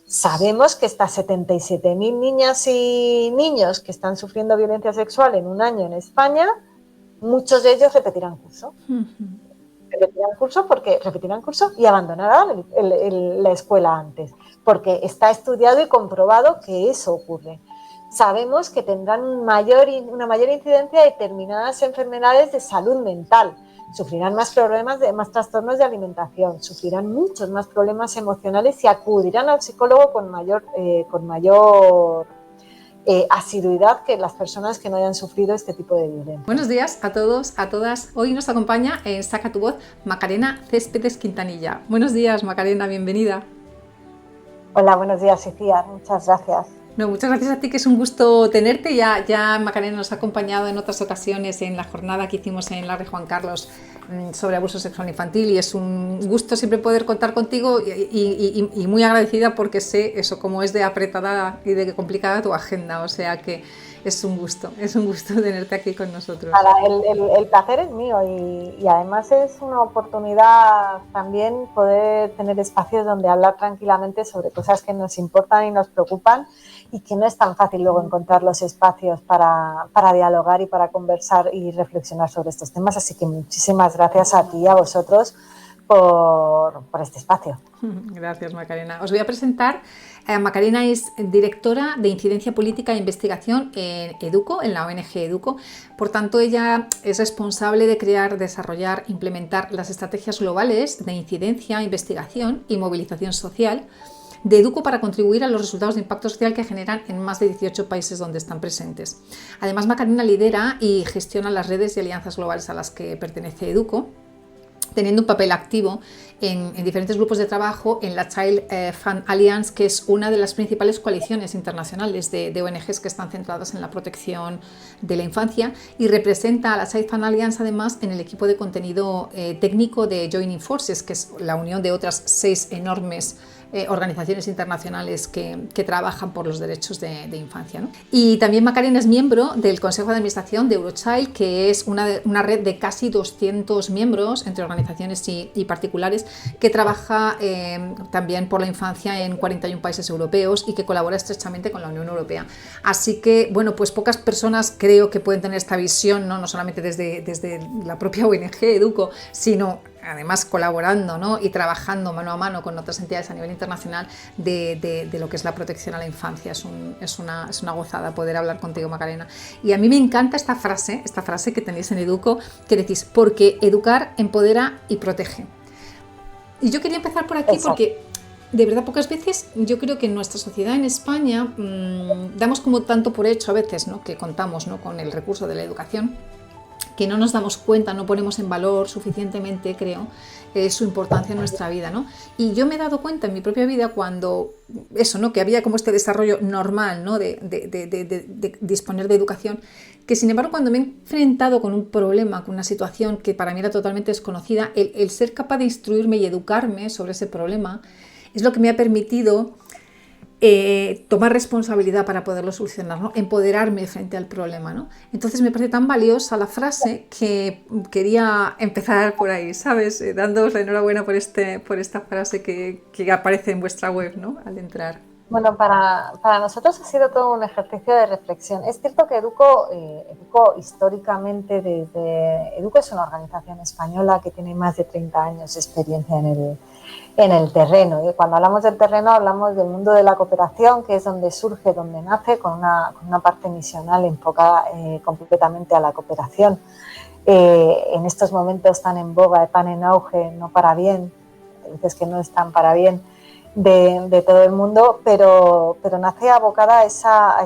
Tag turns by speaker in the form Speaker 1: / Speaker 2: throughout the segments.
Speaker 1: Sabemos que estas 77.000 niñas y niños que están sufriendo violencia sexual en un año en España, muchos de ellos repetirán curso. Repetirán curso y abandonarán la escuela antes, porque está estudiado y comprobado que eso ocurre. Sabemos que tendrán una mayor incidencia de determinadas enfermedades de salud mental, sufrirán más más trastornos de alimentación, sufrirán muchos más problemas emocionales y acudirán al psicólogo con mayor asiduidad que las personas que no hayan sufrido este tipo de violencia.
Speaker 2: Buenos días a todos, a todas. Hoy nos acompaña en Saca tu Voz Macarena Céspedes Quintanilla. Buenos días, Macarena, bienvenida.
Speaker 1: Hola, buenos días, Icía, muchas gracias.
Speaker 2: No, muchas gracias a ti, que es un gusto tenerte. Ya Macarena nos ha acompañado en otras ocasiones en la jornada que hicimos en la Rey Juan Carlos sobre abuso sexual infantil, y es un gusto siempre poder contar contigo y muy agradecida, porque sé eso, cómo es de apretada y de complicada tu agenda, o sea que es un gusto tenerte aquí con nosotros.
Speaker 1: El placer es mío y además es una oportunidad también poder tener espacios donde hablar tranquilamente sobre cosas que nos importan y nos preocupan, y que no es tan fácil luego encontrar los espacios para dialogar y para conversar y reflexionar sobre estos temas. Así que muchísimas gracias a ti y a vosotros por este espacio.
Speaker 2: Gracias, Macarena. Os voy a presentar. Macarena es directora de Incidencia Política e Investigación en Educo, en la ONG Educo. Por tanto, ella es responsable de crear, desarrollar, implementar las estrategias globales de incidencia, investigación y movilización social de Educo para contribuir a los resultados de impacto social que generan en más de 18 países donde están presentes. Además, Macarena lidera y gestiona las redes y alianzas globales a las que pertenece Educo, teniendo un papel activo en diferentes grupos de trabajo en la Child Fund Alliance, que es una de las principales coaliciones internacionales de ONGs que están centradas en la protección de la infancia, y representa a la Child Fund Alliance además en el equipo de contenido técnico de Joining Forces, que es la unión de otras 6 enormes organizaciones internacionales que trabajan por los derechos de infancia, ¿no? Y también Macarena es miembro del Consejo de Administración de Eurochild, que es una red de casi 200 miembros entre organizaciones y particulares, que trabaja también por la infancia en 41 países europeos y que colabora estrechamente con la Unión Europea. Así que, bueno, pues pocas personas creo que pueden tener esta visión, no solamente desde la propia ONG Educo, sino además colaborando, ¿no?, y trabajando mano a mano con otras entidades a nivel internacional de lo que es la protección a la infancia. Es una gozada poder hablar contigo, Macarena. Y a mí me encanta esta frase que tenéis en Educo, que decís: porque educar empodera y protege. Y yo quería empezar por aquí. Exacto. Porque de verdad pocas veces yo creo que en nuestra sociedad en España damos como tanto por hecho a veces, ¿no?, que contamos, ¿no?, con el recurso de la educación, que no nos damos cuenta, no ponemos en valor suficientemente, creo, su importancia en nuestra vida, ¿no? Y yo me he dado cuenta en mi propia vida cuando eso, ¿no?, que había como este desarrollo normal, ¿no?, de disponer de educación, que sin embargo cuando me he enfrentado con un problema, con una situación que para mí era totalmente desconocida, el ser capaz de instruirme y educarme sobre ese problema es lo que me ha permitido tomar responsabilidad para poderlo solucionar, ¿no?, empoderarme frente al problema, ¿no? Entonces me parece tan valiosa la frase que quería empezar por ahí, ¿sabes? Dándoos la enhorabuena por esta frase que aparece en vuestra web, ¿no?, al entrar.
Speaker 1: Bueno, para nosotros ha sido todo un ejercicio de reflexión. Es cierto que Educo históricamente, Educo es una organización española que tiene más de 30 años de experiencia en el terreno. Y cuando hablamos del terreno hablamos del mundo de la cooperación, que es donde surge, donde nace, con una parte misional enfocada completamente a la cooperación. En estos momentos tan en boga, tan en auge, no para bien, a veces que no están para bien, de todo el mundo, pero nace abocada a esa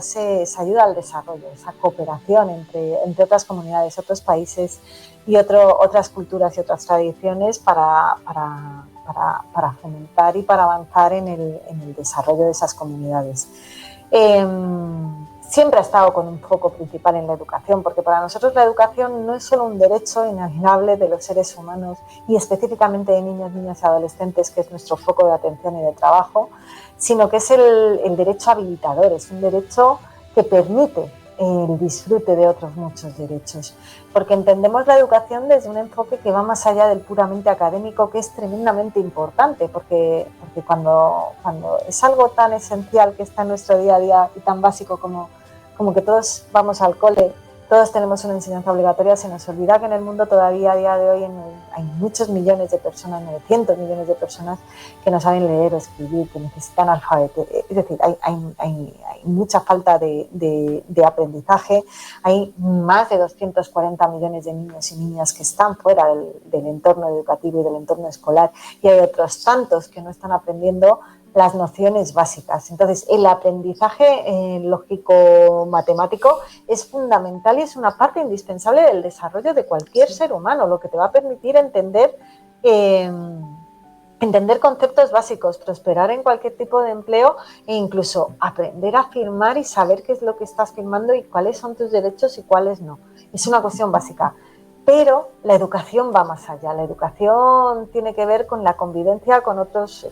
Speaker 1: ayuda al desarrollo, esa cooperación entre otras comunidades, otros países y otras culturas y otras tradiciones para fomentar y para avanzar en el desarrollo de esas comunidades. Siempre ha estado con un foco principal en la educación, porque para nosotros la educación no es solo un derecho inalienable de los seres humanos y específicamente de niños, niñas y adolescentes, que es nuestro foco de atención y de trabajo, sino que es el derecho habilitador, es un derecho que permite el disfrute de otros muchos derechos, porque entendemos la educación desde un enfoque que va más allá del puramente académico, que es tremendamente importante, porque cuando es algo tan esencial que está en nuestro día a día y tan básico como que todos vamos al cole, todos tenemos una enseñanza obligatoria, se nos olvida que en el mundo todavía a día de hoy hay muchos millones de personas, 900 millones de personas que no saben leer o escribir, que necesitan alfabeto. Es decir, hay mucha falta de aprendizaje, hay más de 240 millones de niños y niñas que están fuera del entorno educativo y del entorno escolar, y hay otros tantos que no están aprendiendo las nociones básicas. Entonces, el aprendizaje lógico-matemático es fundamental y es una parte indispensable del desarrollo de cualquier ser humano, lo que te va a permitir entender conceptos básicos, prosperar en cualquier tipo de empleo e incluso aprender a firmar y saber qué es lo que estás firmando y cuáles son tus derechos y cuáles no. Es una cuestión básica. Pero la educación va más allá. La educación tiene que ver con la convivencia con otros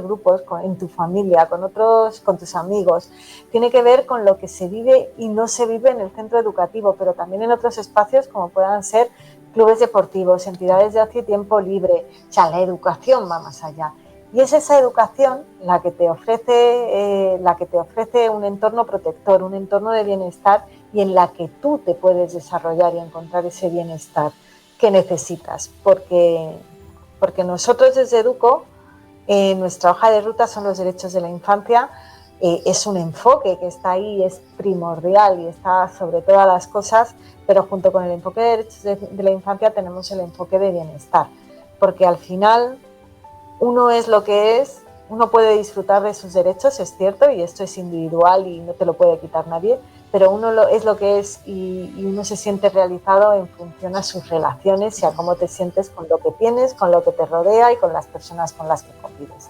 Speaker 1: grupos, en tu familia, con tus amigos. Tiene que ver con lo que se vive y no se vive en el centro educativo, pero también en otros espacios como puedan ser clubes deportivos, entidades de ocio y tiempo libre. O sea, la educación va más allá. Y es esa educación la que te ofrece un entorno protector, un entorno de bienestar, y en la que tú te puedes desarrollar y encontrar ese bienestar que necesitas. Porque nosotros desde Educo, nuestra hoja de ruta son los derechos de la infancia. Es un enfoque que está ahí, es primordial y está sobre todas las cosas, pero junto con el enfoque de derechos de la infancia tenemos el enfoque de bienestar, porque al final uno es lo que es, uno puede disfrutar de sus derechos, es cierto, y esto es individual y no te lo puede quitar nadie, pero uno es lo que es y uno se siente realizado en función a sus relaciones y a cómo te sientes con lo que tienes, con lo que te rodea y con las personas con las que convives.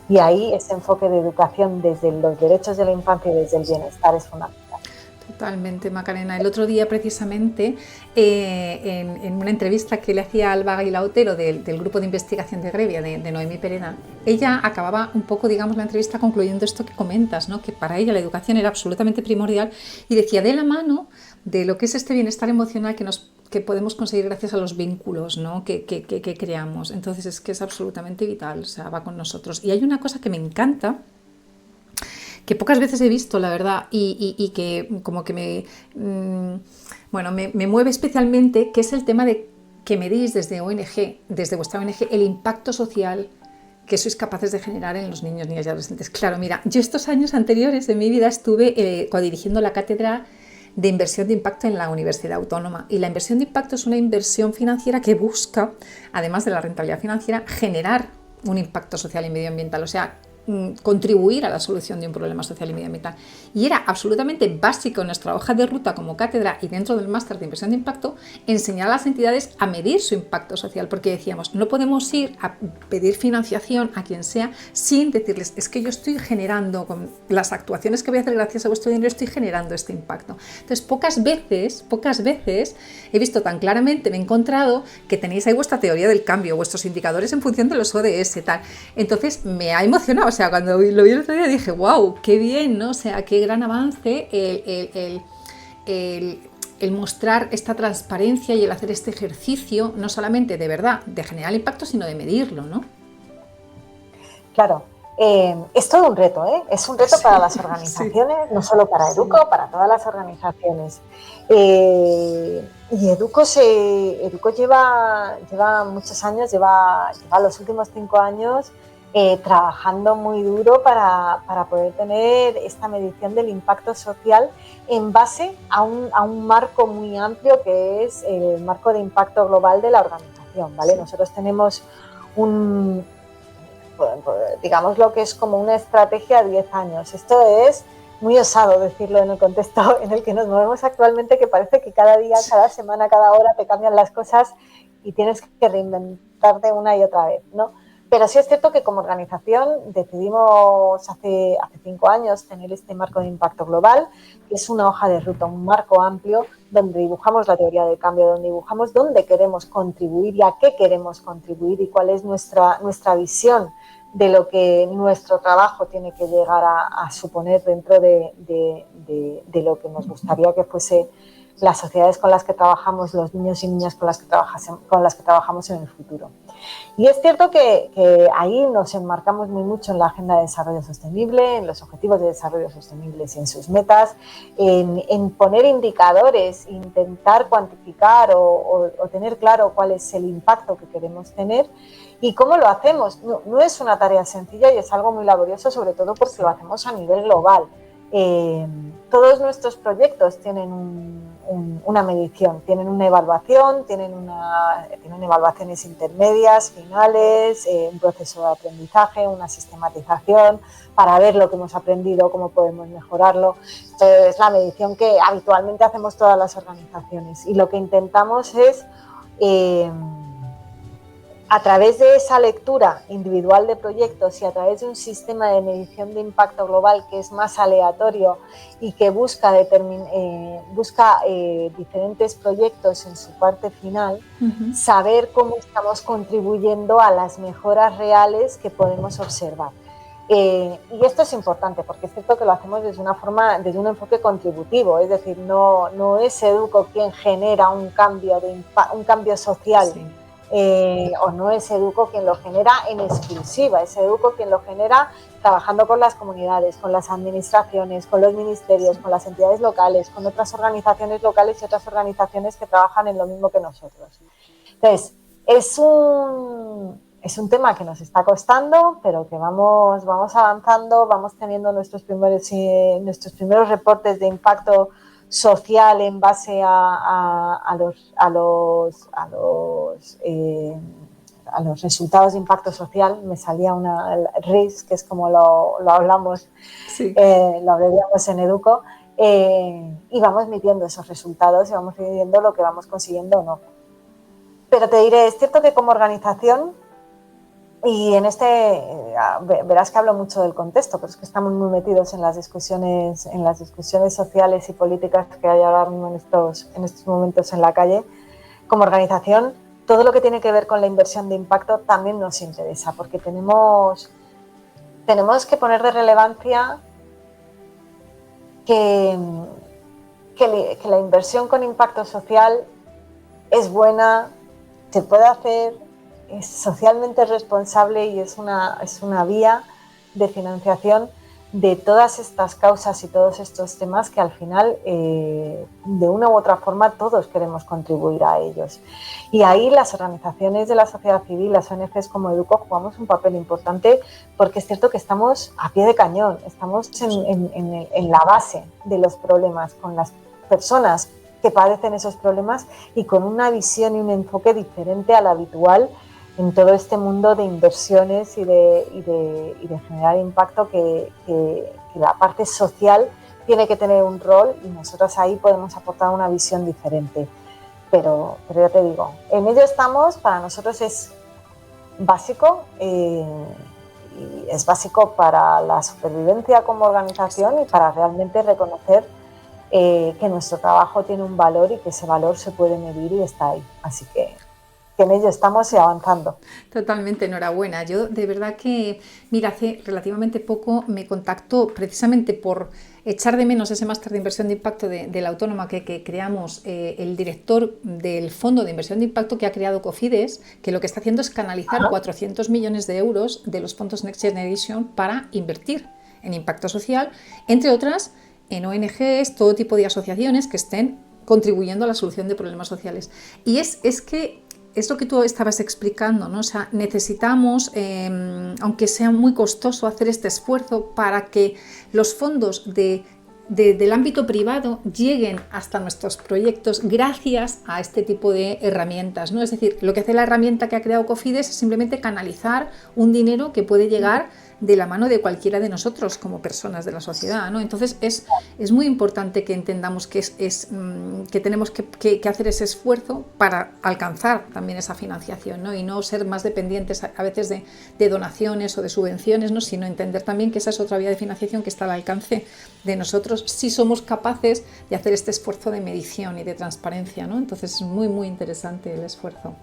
Speaker 1: Y ahí ese enfoque de educación desde los derechos de la infancia y desde el bienestar es fundamental.
Speaker 2: Totalmente, Macarena. El otro día, precisamente, en una entrevista que le hacía a Alba Aguilaotero del grupo de investigación de Grevia, de Noemí Pereda, ella acababa un poco, digamos, la entrevista concluyendo esto que comentas, ¿no? Que para ella la educación era absolutamente primordial, y decía, de la mano de lo que es este bienestar emocional que podemos conseguir gracias a los vínculos, ¿no? que creamos. Entonces es que es absolutamente vital, o sea, va con nosotros. Y hay una cosa que me encanta, que pocas veces he visto, la verdad, y que como que me mueve especialmente, que es el tema de que medís desde vuestra ONG, el impacto social que sois capaces de generar en los niños, niñas y adolescentes. Claro, mira, yo estos años anteriores de mi vida estuve codirigiendo la cátedra de inversión de impacto en la Universidad Autónoma, y la inversión de impacto es una inversión financiera que busca, además de la rentabilidad financiera, generar un impacto social y medioambiental, o sea, contribuir a la solución de un problema social y medioambiental. Y era absolutamente básico en nuestra hoja de ruta como cátedra y dentro del máster de inversión de impacto enseñar a las entidades a medir su impacto social, porque decíamos, no podemos ir a pedir financiación a quien sea sin decirles, es que yo estoy generando, con las actuaciones que voy a hacer gracias a vuestro dinero, estoy generando este impacto. Entonces, pocas veces he visto tan claramente, me he encontrado que tenéis ahí vuestra teoría del cambio, vuestros indicadores en función de los ODS, tal. Entonces, me ha emocionado. O sea, cuando lo vi el otro día dije, wow, qué bien, ¿no? O sea, qué gran avance el mostrar esta transparencia y el hacer este ejercicio, no solamente de verdad, de generar impacto, sino de medirlo, ¿no?
Speaker 1: Claro, es todo un reto, ¿eh? Es un reto para las organizaciones, sí. No solo para Educo, para todas las organizaciones. Y Educo lleva muchos años, lleva los últimos 5 años trabajando muy duro para poder tener esta medición del impacto social en base a un marco muy amplio, que es el marco de impacto global de la organización, ¿vale? Sí. Nosotros tenemos digamos lo que es como una estrategia a 10 años. Esto es muy osado decirlo en el contexto en el que nos movemos actualmente, que parece que cada día, cada semana, cada hora te cambian las cosas y tienes que reinventarte una y otra vez, ¿no? Pero sí es cierto que como organización decidimos hace 5 años tener este marco de impacto global, que es una hoja de ruta, un marco amplio donde dibujamos la teoría del cambio, donde dibujamos dónde queremos contribuir y a qué queremos contribuir y cuál es nuestra visión de lo que nuestro trabajo tiene que llegar a suponer dentro de lo que nos gustaría que fuese las sociedades con las que trabajamos, los niños y niñas con las que trabajamos en el futuro. Y es cierto que ahí nos enmarcamos muy mucho en la Agenda de Desarrollo Sostenible, en los Objetivos de Desarrollo Sostenible y en sus metas, en poner indicadores, intentar cuantificar o tener claro cuál es el impacto que queremos tener y cómo lo hacemos. No es una tarea sencilla y es algo muy laborioso, sobre todo porque lo hacemos a nivel global. Todos nuestros proyectos tienen una medición, tienen una evaluación, tienen evaluaciones intermedias, finales, un proceso de aprendizaje, una sistematización para ver lo que hemos aprendido, cómo podemos mejorarlo. Es la medición que habitualmente hacemos todas las organizaciones y lo que intentamos es a través de esa lectura individual de proyectos y a través de un sistema de medición de impacto global que es más aleatorio y que busca diferentes proyectos en su parte final, saber cómo estamos contribuyendo a las mejoras reales que podemos observar. Y esto es importante porque es cierto que lo hacemos desde un enfoque contributivo, es decir, no es Educo quien genera un cambio social. Sí. O no es Educo quien lo genera en exclusiva, es Educo quien lo genera trabajando con las comunidades, con las administraciones, con los ministerios, con las entidades locales, con otras organizaciones locales y otras organizaciones que trabajan en lo mismo que nosotros. Entonces, es un tema que nos está costando, pero que vamos avanzando, vamos teniendo nuestros primeros reportes de impacto social en base a los resultados de impacto social. Me salía una RIS, que es como lo hablamos, sí. Lo abreviamos en Educo, y vamos midiendo esos resultados y vamos midiendo lo que vamos consiguiendo o no. Pero te diré, es cierto que como organización, y en verás que hablo mucho del contexto, pero es que estamos muy metidos en las discusiones sociales y políticas que hay ahora mismo en estos momentos en la calle. Como organización, todo lo que tiene que ver con la inversión de impacto también nos interesa, porque tenemos que poner de relevancia que la inversión con impacto social es buena, se puede hacer, es socialmente responsable y es una vía de financiación de todas estas causas y todos estos temas que al final, de una u otra forma, todos queremos contribuir a ellos. Y ahí las organizaciones de la sociedad civil, las ONGs como Educo, jugamos un papel importante porque es cierto que estamos a pie de cañón, estamos en la base de los problemas, con las personas que padecen esos problemas y con una visión y un enfoque diferente al habitual en todo este mundo de inversiones y de generar impacto que la parte social tiene que tener un rol y nosotros ahí podemos aportar una visión diferente. Pero ya te digo, en ello estamos, para nosotros es básico y es básico para la supervivencia como organización y para realmente reconocer que nuestro trabajo tiene un valor y que ese valor se puede medir y está ahí. Así que en ello estamos y avanzando.
Speaker 2: Totalmente, enhorabuena. Yo de verdad que, mira, hace relativamente poco me contactó precisamente por echar de menos ese máster de inversión de impacto de la Autónoma que creamos, el director del Fondo de Inversión de Impacto que ha creado Cofides, que lo que está haciendo es canalizar 400 millones de euros de los fondos Next Generation para invertir en impacto social, entre otras en ONGs, todo tipo de asociaciones que estén contribuyendo a la solución de problemas sociales. Y es que es lo que tú estabas explicando, ¿no? O sea, necesitamos, aunque sea muy costoso, hacer este esfuerzo para que los fondos del ámbito privado lleguen hasta nuestros proyectos gracias a este tipo de herramientas, ¿no? Es decir, lo que hace la herramienta que ha creado Cofides es simplemente canalizar un dinero que puede llegar de la mano de cualquiera de nosotros como personas de la sociedad, ¿no? Entonces es muy importante que entendamos que tenemos que hacer ese esfuerzo para alcanzar también esa financiación, ¿no? Y no ser más dependientes a veces de donaciones o de subvenciones, ¿no? Sino entender también que esa es otra vía de financiación que está al alcance de nosotros si somos capaces de hacer este esfuerzo de medición y de transparencia, ¿no? Entonces es muy, muy interesante el esfuerzo.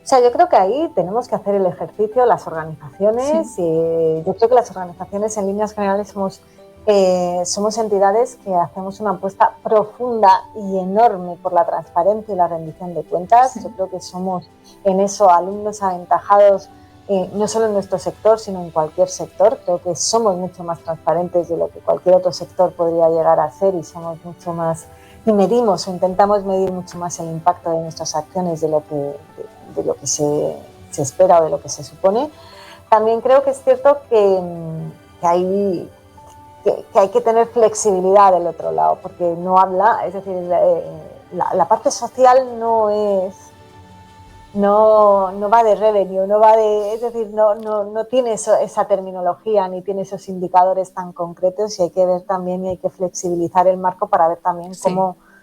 Speaker 1: O sea, yo creo que ahí tenemos que hacer el ejercicio, las organizaciones. Sí. Yo creo que las organizaciones en líneas generales somos entidades que hacemos una apuesta profunda y enorme por la transparencia y la rendición de cuentas. Sí. Yo creo que somos en eso alumnos aventajados, no solo en nuestro sector, sino en cualquier sector. Creo que somos mucho más transparentes de lo que cualquier otro sector podría llegar a ser y somos mucho más, y medimos o intentamos medir mucho más el impacto de nuestras acciones de lo que se espera o de lo que se supone. También creo que es cierto que hay que tener flexibilidad del otro lado, porque no habla, es decir, la parte social no va de revenue, no va de, es decir, no tiene esa terminología ni tiene esos indicadores tan concretos, y hay que ver también y hay que flexibilizar el marco para ver también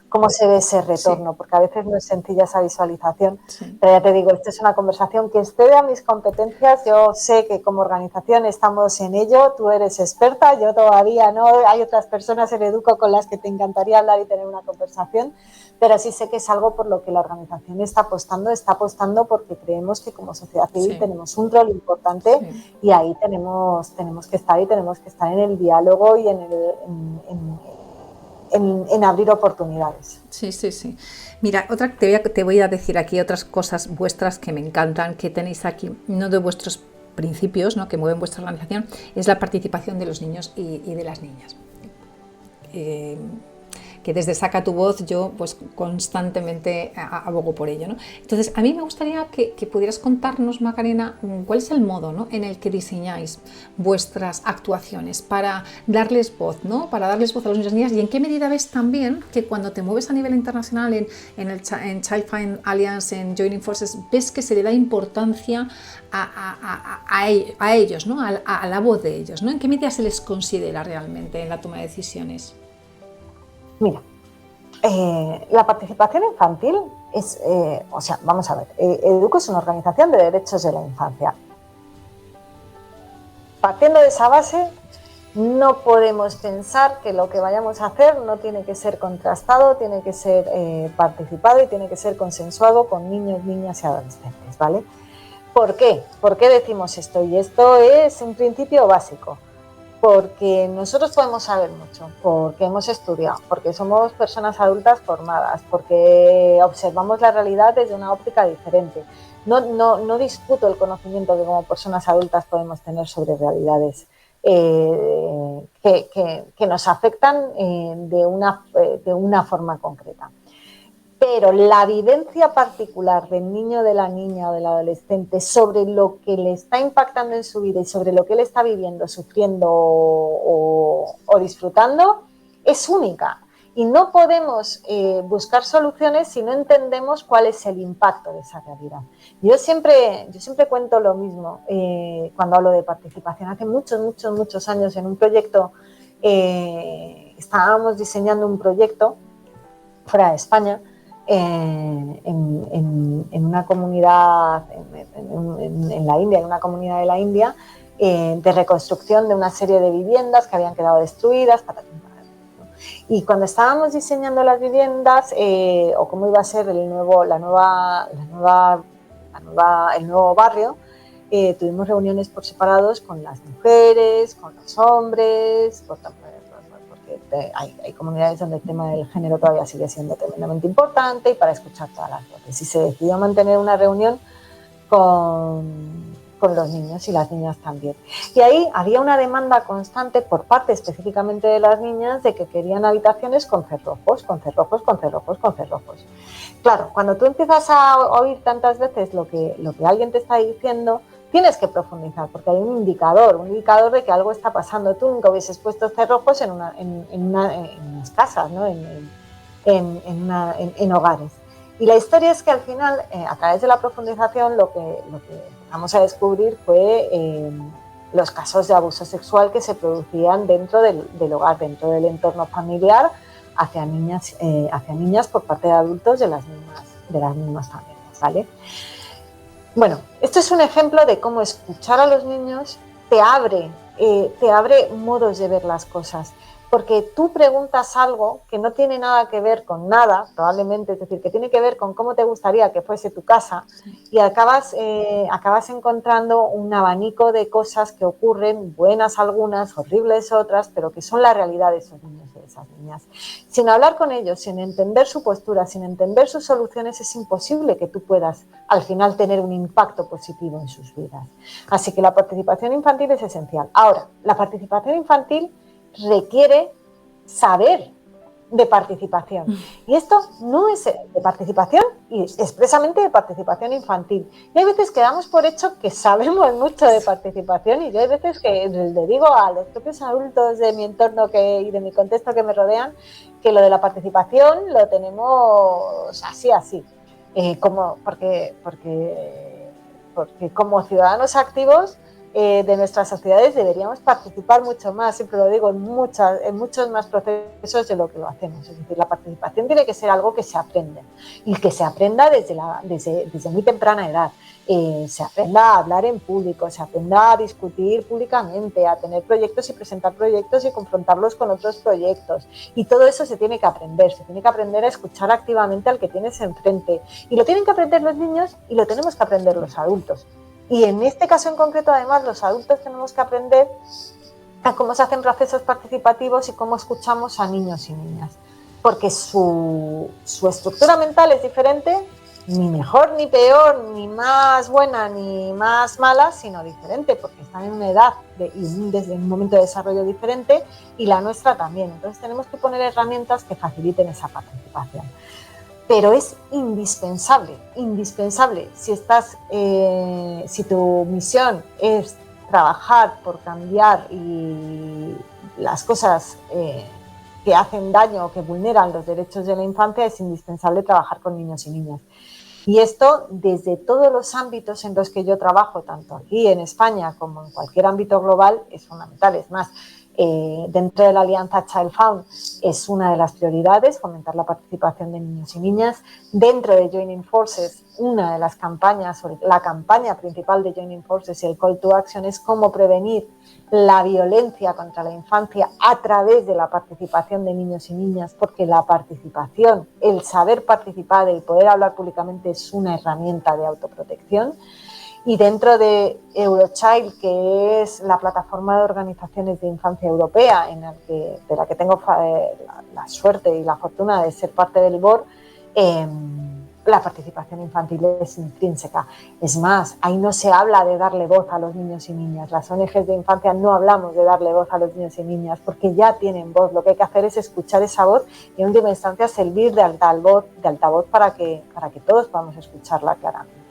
Speaker 1: cómo se ve ese retorno, porque a veces no es sencilla esa visualización, pero ya te digo, esta es una conversación que excede a mis competencias. Yo sé que como organización estamos en ello, tú eres experta, yo todavía no, hay otras personas en Educo con las que te encantaría hablar y tener una conversación, pero sí sé que es algo por lo que la organización está apostando porque creemos que como sociedad civil tenemos un rol importante y ahí tenemos que estar y tenemos que estar en el diálogo y en abrir oportunidades.
Speaker 2: Sí. Mira, te voy a decir aquí otras cosas vuestras que me encantan, que tenéis aquí, uno de vuestros principios, ¿no?, que mueven vuestra organización, es la participación de los niños y de las niñas. Que desde Saca tu Voz yo pues constantemente abogo por ello, ¿no? Entonces, a mí me gustaría que pudieras contarnos, Macarena, cuál es el modo, ¿no?, en el que diseñáis vuestras actuaciones para darles voz, ¿no?, para darles voz a los niños y niñas, y en qué medida ves también que cuando te mueves a nivel internacional en Child Find Alliance, en Joining Forces, ves que se le da importancia a ellos, ¿no?, a la voz de ellos, ¿no? ¿En qué medida se les considera realmente en la toma de decisiones?
Speaker 1: Mira, la participación infantil es, vamos a ver, Educo es una organización de derechos de la infancia. Partiendo de esa base, no podemos pensar que lo que vayamos a hacer no tiene que ser contrastado, tiene que ser participado y tiene que ser consensuado con niños, niñas y adolescentes, ¿vale? ¿Por qué? ¿Por qué decimos esto? Y esto es un principio básico. Porque nosotros podemos saber mucho, porque hemos estudiado, porque somos personas adultas formadas, porque observamos la realidad desde una óptica diferente. No discuto el conocimiento que como personas adultas podemos tener sobre realidades que nos afectan de una forma concreta. Pero la vivencia particular del niño, de la niña o del adolescente sobre lo que le está impactando en su vida y sobre lo que él está viviendo, sufriendo o disfrutando es única. Y no podemos buscar soluciones si no entendemos cuál es el impacto de esa realidad. Yo siempre cuento lo mismo cuando hablo de participación. Hace muchos años en un proyecto, estábamos diseñando un proyecto fuera de España, en una comunidad en la India, en una comunidad de la India, de reconstrucción de una serie de viviendas que habían quedado destruidas. Y cuando estábamos diseñando las viviendas o cómo iba a ser el nuevo barrio, tuvimos reuniones por separados con las mujeres, con los hombres, porque hay comunidades donde el tema del género todavía sigue siendo tremendamente importante, y para escuchar todas las voces. Y se decidió mantener una reunión con los niños y las niñas también. Y ahí había una demanda constante por parte específicamente de las niñas de que querían habitaciones con cerrojos. Claro, cuando tú empiezas a oír tantas veces lo que alguien te está diciendo, tienes que profundizar, porque hay un indicador de que algo está pasando. Tú nunca hubieses puesto cerrojos en unas casas, ¿no?, en hogares. Y la historia es que al final, a través de la profundización, lo que vamos a descubrir fue los casos de abuso sexual que se producían dentro del hogar, dentro del entorno familiar, hacia niñas por parte de adultos de las mismas familias, ¿vale? Bueno, esto es un ejemplo de cómo escuchar a los niños te abre modos de ver las cosas. Porque tú preguntas algo que no tiene nada que ver con nada, probablemente, es decir, que tiene que ver con cómo te gustaría que fuese tu casa, y acabas encontrando un abanico de cosas que ocurren, buenas algunas, horribles otras, pero que son la realidad de esos niños y de esas niñas. Sin hablar con ellos, sin entender su postura, sin entender sus soluciones, es imposible que tú puedas al final tener un impacto positivo en sus vidas. Así que la participación infantil es esencial. Ahora, la participación infantil requiere saber de participación. Y esto no es de participación, y expresamente de participación infantil. Y hay veces que damos por hecho que sabemos mucho de participación, y yo hay veces que le digo a los propios adultos de mi entorno y de mi contexto que me rodean, que lo de la participación lo tenemos así. Porque como ciudadanos activos de nuestras sociedades deberíamos participar mucho más, siempre lo digo, en muchos más procesos de lo que lo hacemos. Es decir, la participación tiene que ser algo que se aprende, y que se aprenda desde muy temprana edad. Se aprenda a hablar en público, se aprenda a discutir públicamente, a tener proyectos y presentar proyectos y confrontarlos con otros proyectos. Y todo eso se tiene que aprender a escuchar activamente al que tienes enfrente. Y lo tienen que aprender los niños y lo tenemos que aprender los adultos. Y en este caso en concreto, además, los adultos tenemos que aprender a cómo se hacen procesos participativos y cómo escuchamos a niños y niñas. Porque su estructura mental es diferente, ni mejor ni peor, ni más buena ni más mala, sino diferente, porque están en una edad y desde un momento de desarrollo diferente, y la nuestra también. Entonces tenemos que poner herramientas que faciliten esa participación. Pero es indispensable, si tu misión es trabajar por cambiar y las cosas que hacen daño o que vulneran los derechos de la infancia, es indispensable trabajar con niños y niñas. Y esto desde todos los ámbitos en los que yo trabajo, tanto aquí en España como en cualquier ámbito global, es fundamental. Es más, dentro de la alianza Child Fund es una de las prioridades, fomentar la participación de niños y niñas. Dentro de Joining Forces, una de las campañas, o la campaña principal de Joining Forces y el Call to Action es cómo prevenir la violencia contra la infancia a través de la participación de niños y niñas, porque la participación, el saber participar, el poder hablar públicamente, es una herramienta de autoprotección. Y dentro de Eurochild, que es la plataforma de organizaciones de infancia europea, de la que tengo la suerte y la fortuna de ser parte del board, la participación infantil es intrínseca. Es más, ahí no se habla de darle voz a los niños y niñas. Las ONGs de infancia no hablamos de darle voz a los niños y niñas, porque ya tienen voz. Lo que hay que hacer es escuchar esa voz y en última instancia servir de altavoz para que todos podamos escucharla claramente.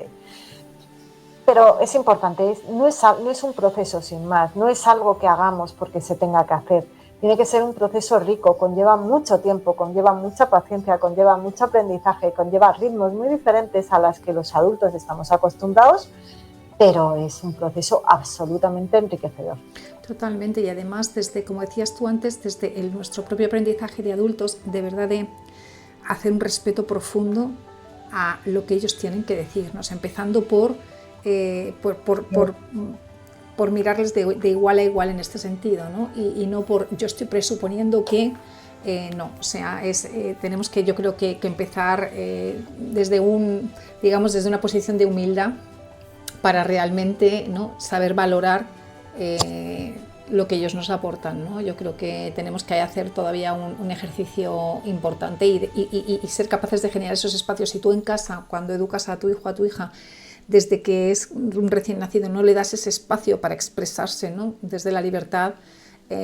Speaker 1: Pero es importante, no es un proceso sin más, no es algo que hagamos porque se tenga que hacer. Tiene que ser un proceso rico, conlleva mucho tiempo, conlleva mucha paciencia, conlleva mucho aprendizaje, conlleva ritmos muy diferentes a los que los adultos estamos acostumbrados, pero es un proceso absolutamente enriquecedor.
Speaker 2: Totalmente, y además, como decías tú antes, desde nuestro propio aprendizaje de adultos, de verdad de hacer un respeto profundo a lo que ellos tienen que decirnos, empezando por mirarles de igual a igual en este sentido, ¿no? Y no por yo estoy presuponiendo que no, o sea, tenemos que, yo creo que empezar desde una posición de humildad para realmente, ¿no?, saber valorar lo que ellos nos aportan, ¿no? Yo creo que tenemos que hacer todavía un ejercicio importante y ser capaces de generar esos espacios. Si tú en casa, cuando educas a tu hijo, a tu hija, desde que es un recién nacido, no le das ese espacio para expresarse, ¿no?, desde la libertad,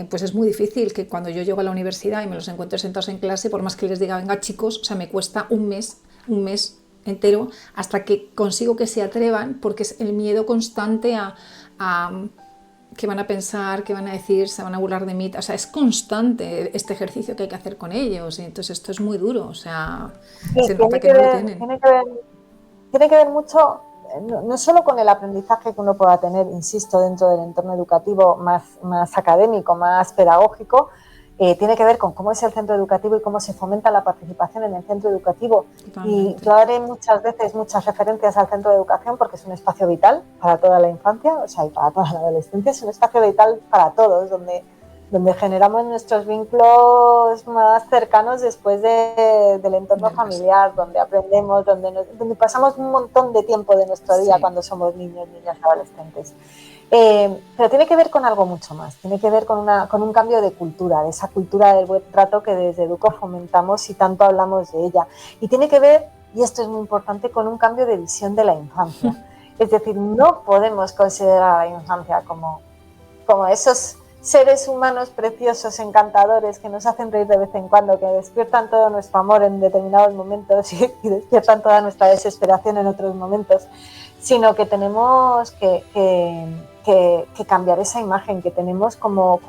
Speaker 2: pues es muy difícil que cuando yo llego a la universidad y me los encuentro sentados en clase, por más que les diga, venga chicos, o sea, me cuesta un mes entero hasta que consigo que se atrevan, porque es el miedo constante a qué van a pensar, qué van a decir, se van a burlar de mí, o sea, es constante este ejercicio que hay que hacer con ellos, y entonces esto es muy duro, o sea,
Speaker 1: sí,
Speaker 2: se nota que no lo tienen.
Speaker 1: Tiene que ver mucho, no solo con el aprendizaje que uno pueda tener, insisto, dentro del entorno educativo más académico, más pedagógico, tiene que ver con cómo es el centro educativo y cómo se fomenta la participación en el centro educativo.
Speaker 2: Totalmente.
Speaker 1: Y yo haré muchas veces muchas referencias al centro de educación porque es un espacio vital para toda la infancia, o sea, y para toda la adolescencia, es un espacio vital para todos, donde generamos nuestros vínculos más cercanos después del entorno familiar, donde aprendemos, donde pasamos un montón de tiempo de nuestro día cuando somos niños, niñas, adolescentes. Pero tiene que ver con algo mucho más, tiene que ver con un cambio de cultura, de esa cultura del buen trato que desde Educo fomentamos y tanto hablamos de ella. Y tiene que ver, y esto es muy importante, con un cambio de visión de la infancia. Es decir, no podemos considerar a la infancia como esos seres humanos preciosos, encantadores, que nos hacen reír de vez en cuando, que despiertan todo nuestro amor en determinados momentos y despiertan toda nuestra desesperación en otros momentos, sino que tenemos que cambiar esa imagen que tenemos como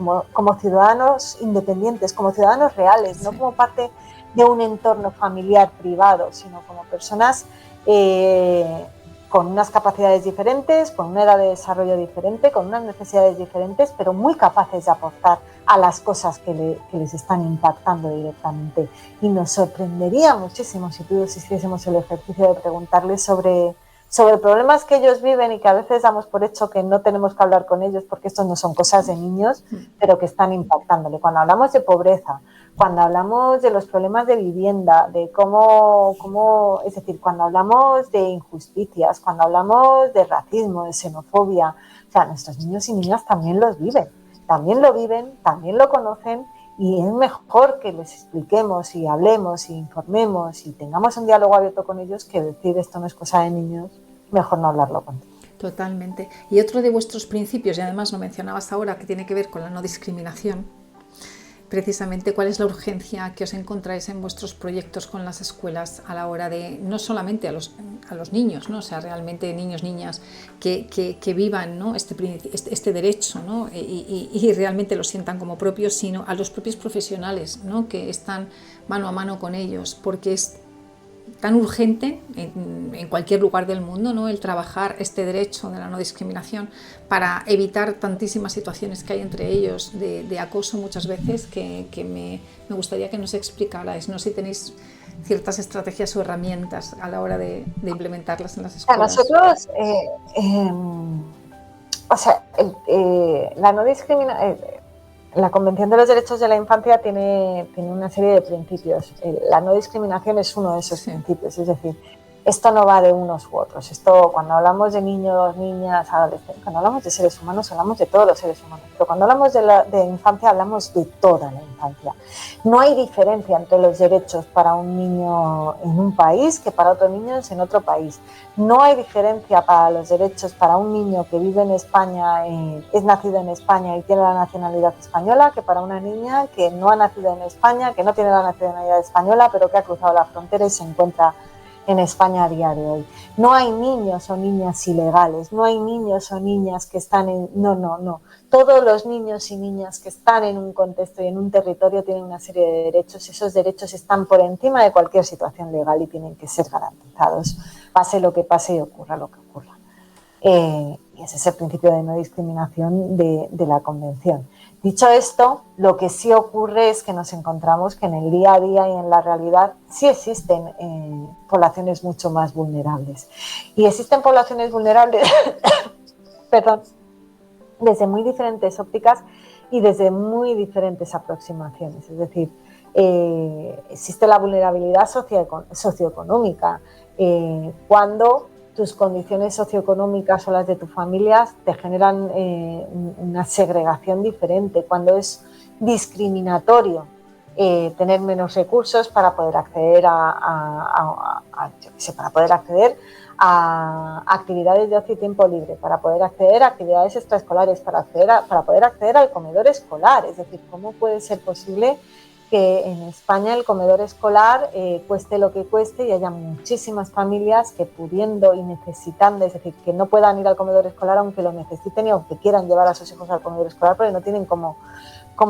Speaker 1: ciudadanos independientes, como ciudadanos reales, no como parte de un entorno familiar privado, sino como personas con unas capacidades diferentes, con una edad de desarrollo diferente, con unas necesidades diferentes, pero muy capaces de aportar a las cosas que les están impactando directamente. Y nos sorprendería muchísimo si todos hiciésemos el ejercicio de preguntarles sobre problemas que ellos viven y que a veces damos por hecho que no tenemos que hablar con ellos porque estos no son cosas de niños, pero que están impactándole. Cuando hablamos de pobreza, cuando hablamos de los problemas de vivienda, de cómo, es decir, cuando hablamos de injusticias, cuando hablamos de racismo, de xenofobia, o sea, nuestros niños y niñas también los viven, también lo conocen, y es mejor que les expliquemos y hablemos y informemos y tengamos un diálogo abierto con ellos que decir esto no es cosa de niños, mejor no hablarlo contigo.
Speaker 2: Totalmente. Y otro de vuestros principios, y además lo mencionabas ahora, que tiene que ver con la no discriminación, precisamente cuál es la urgencia que os encontráis en vuestros proyectos con las escuelas a la hora de, no solamente a los niños, ¿no? O sea, realmente niños, niñas que vivan, ¿no? este derecho, ¿no? y realmente lo sientan como propios, sino a los propios profesionales, ¿no? Que están mano a mano con ellos, porque es tan urgente en cualquier lugar del mundo, ¿no? El trabajar este derecho de la no discriminación para evitar tantísimas situaciones que hay entre ellos de acoso muchas veces, que me gustaría que nos explicarais, no sé si tenéis ciertas estrategias o herramientas a la hora de implementarlas en las escuelas.
Speaker 1: Nosotros, la no discriminación, la Convención de los Derechos de la Infancia tiene una serie de principios. La no discriminación es uno de esos principios, es decir, esto no va de unos u otros. Esto, cuando hablamos de niños, niñas, adolescentes, cuando hablamos de seres humanos, hablamos de todos los seres humanos. Pero cuando hablamos de infancia, hablamos de toda la infancia. No hay diferencia entre los derechos para un niño en un país que para otro niño en otro país. No hay diferencia para los derechos para un niño que vive en España, es nacido en España y tiene la nacionalidad española, que para una niña que no ha nacido en España, que no tiene la nacionalidad española, pero que ha cruzado la frontera y se encuentra en España a día de hoy. No hay niños o niñas ilegales, no hay niños o niñas que están en... No. Todos los niños y niñas que están en un contexto y en un territorio tienen una serie de derechos. Esos derechos están por encima de cualquier situación legal y tienen que ser garantizados, pase lo que pase y ocurra lo que ocurra. Y ese es el principio de no discriminación de la Convención. Dicho esto, lo que sí ocurre es que nos encontramos que en el día a día y en la realidad sí existen poblaciones mucho más vulnerables. Y existen poblaciones vulnerables desde muy diferentes ópticas y desde muy diferentes aproximaciones. Es decir, existe la vulnerabilidad socioeconómica. Cuando tus condiciones socioeconómicas o las de tu familia te generan una segregación diferente, cuando es discriminatorio tener menos recursos para poder acceder para poder acceder a actividades de ocio y tiempo libre, para poder acceder a actividades extraescolares, para poder acceder al comedor escolar. Es decir, ¿cómo puede ser posible que en España el comedor escolar cueste lo que cueste y haya muchísimas familias que pudiendo y necesitando, es decir, que no puedan ir al comedor escolar aunque lo necesiten y aunque quieran llevar a sus hijos al comedor escolar, pero no tienen cómo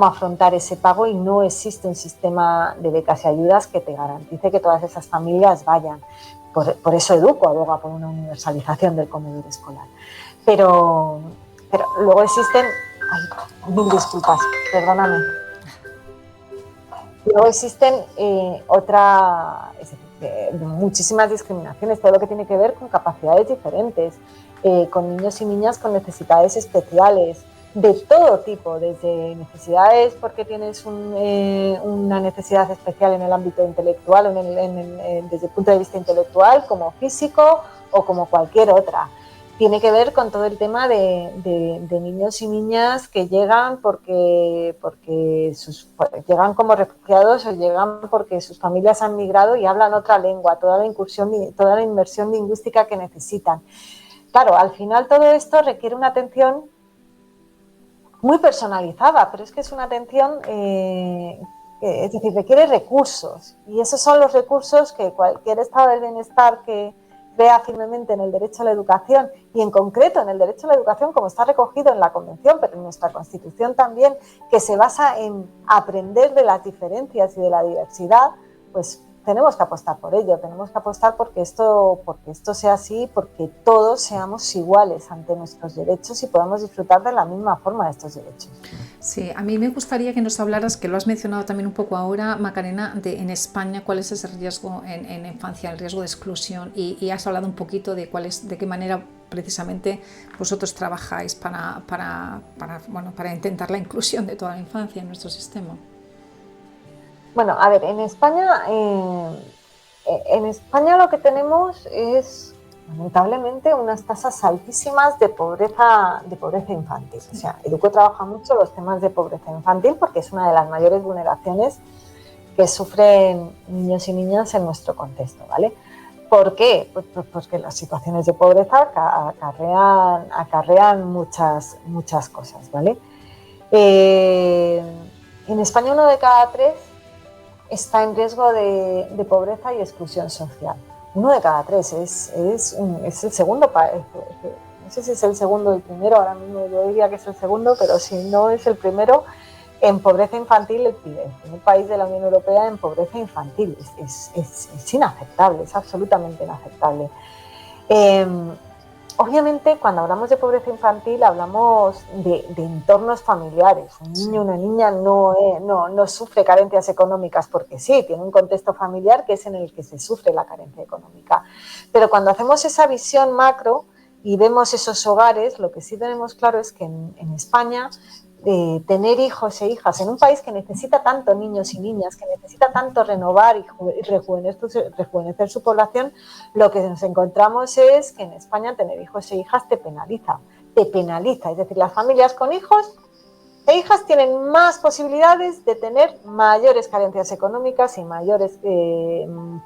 Speaker 1: afrontar ese pago y no existe un sistema de becas y ayudas que te garantice que todas esas familias vayan. Por eso Educo aboga por una universalización del comedor escolar. Pero luego existen... Ay, mil disculpas, perdóname. Luego existen muchísimas discriminaciones, todo lo que tiene que ver con capacidades diferentes, con niños y niñas con necesidades especiales, de todo tipo, desde necesidades porque tienes una necesidad especial en el ámbito intelectual, desde el punto de vista intelectual, como físico o como cualquier otra. Tiene que ver con todo el tema de niños y niñas que llegan porque llegan como refugiados o llegan porque sus familias han migrado y hablan otra lengua, toda la inmersión lingüística que necesitan. Claro, al final todo esto requiere una atención muy personalizada, pero es que es una atención, es decir, requiere recursos, y esos son los recursos que cualquier estado del bienestar que crea firmemente en el derecho a la educación, y en concreto en el derecho a la educación como está recogido en la Convención, pero en nuestra Constitución también, que se basa en aprender de las diferencias y de la diversidad, pues tenemos que apostar por ello, tenemos que apostar porque esto sea así, porque todos seamos iguales ante nuestros derechos y podamos disfrutar de la misma forma de estos derechos.
Speaker 2: Sí, a mí me gustaría que nos hablaras, que lo has mencionado también un poco ahora, Macarena, en España cuál es ese riesgo en infancia, el riesgo de exclusión, y has hablado un poquito de de qué manera precisamente vosotros trabajáis para intentar la inclusión de toda la infancia en nuestro sistema.
Speaker 1: Bueno, a ver, en España lo que tenemos es, lamentablemente, unas tasas altísimas de pobreza infantil. O sea, Educo trabaja mucho los temas de pobreza infantil porque es una de las mayores vulneraciones que sufren niños y niñas en nuestro contexto, ¿vale? ¿Por qué? Pues porque las situaciones de pobreza acarrean muchas cosas, ¿vale? En España 1 de cada 3 está en riesgo de pobreza y exclusión social. 1 de cada 3 es el segundo país. No sé si es el segundo o el primero, ahora mismo yo diría que es el segundo, pero si no es el primero en pobreza infantil, el primer país de la Unión Europea en pobreza infantil. Es inaceptable, es absolutamente inaceptable. Obviamente, cuando hablamos de pobreza infantil, hablamos de entornos familiares. Un niño o una niña no sufre carencias económicas porque sí, tiene un contexto familiar que es en el que se sufre la carencia económica. Pero cuando hacemos esa visión macro y vemos esos hogares, lo que sí tenemos claro es que en España tener hijos e hijas en un país que necesita tanto niños y niñas, que necesita tanto renovar y rejuvenecer su población, lo que nos encontramos es que en España tener hijos e hijas te penaliza, es decir, las familias con hijos e hijas tienen más posibilidades de tener mayores carencias económicas y mayores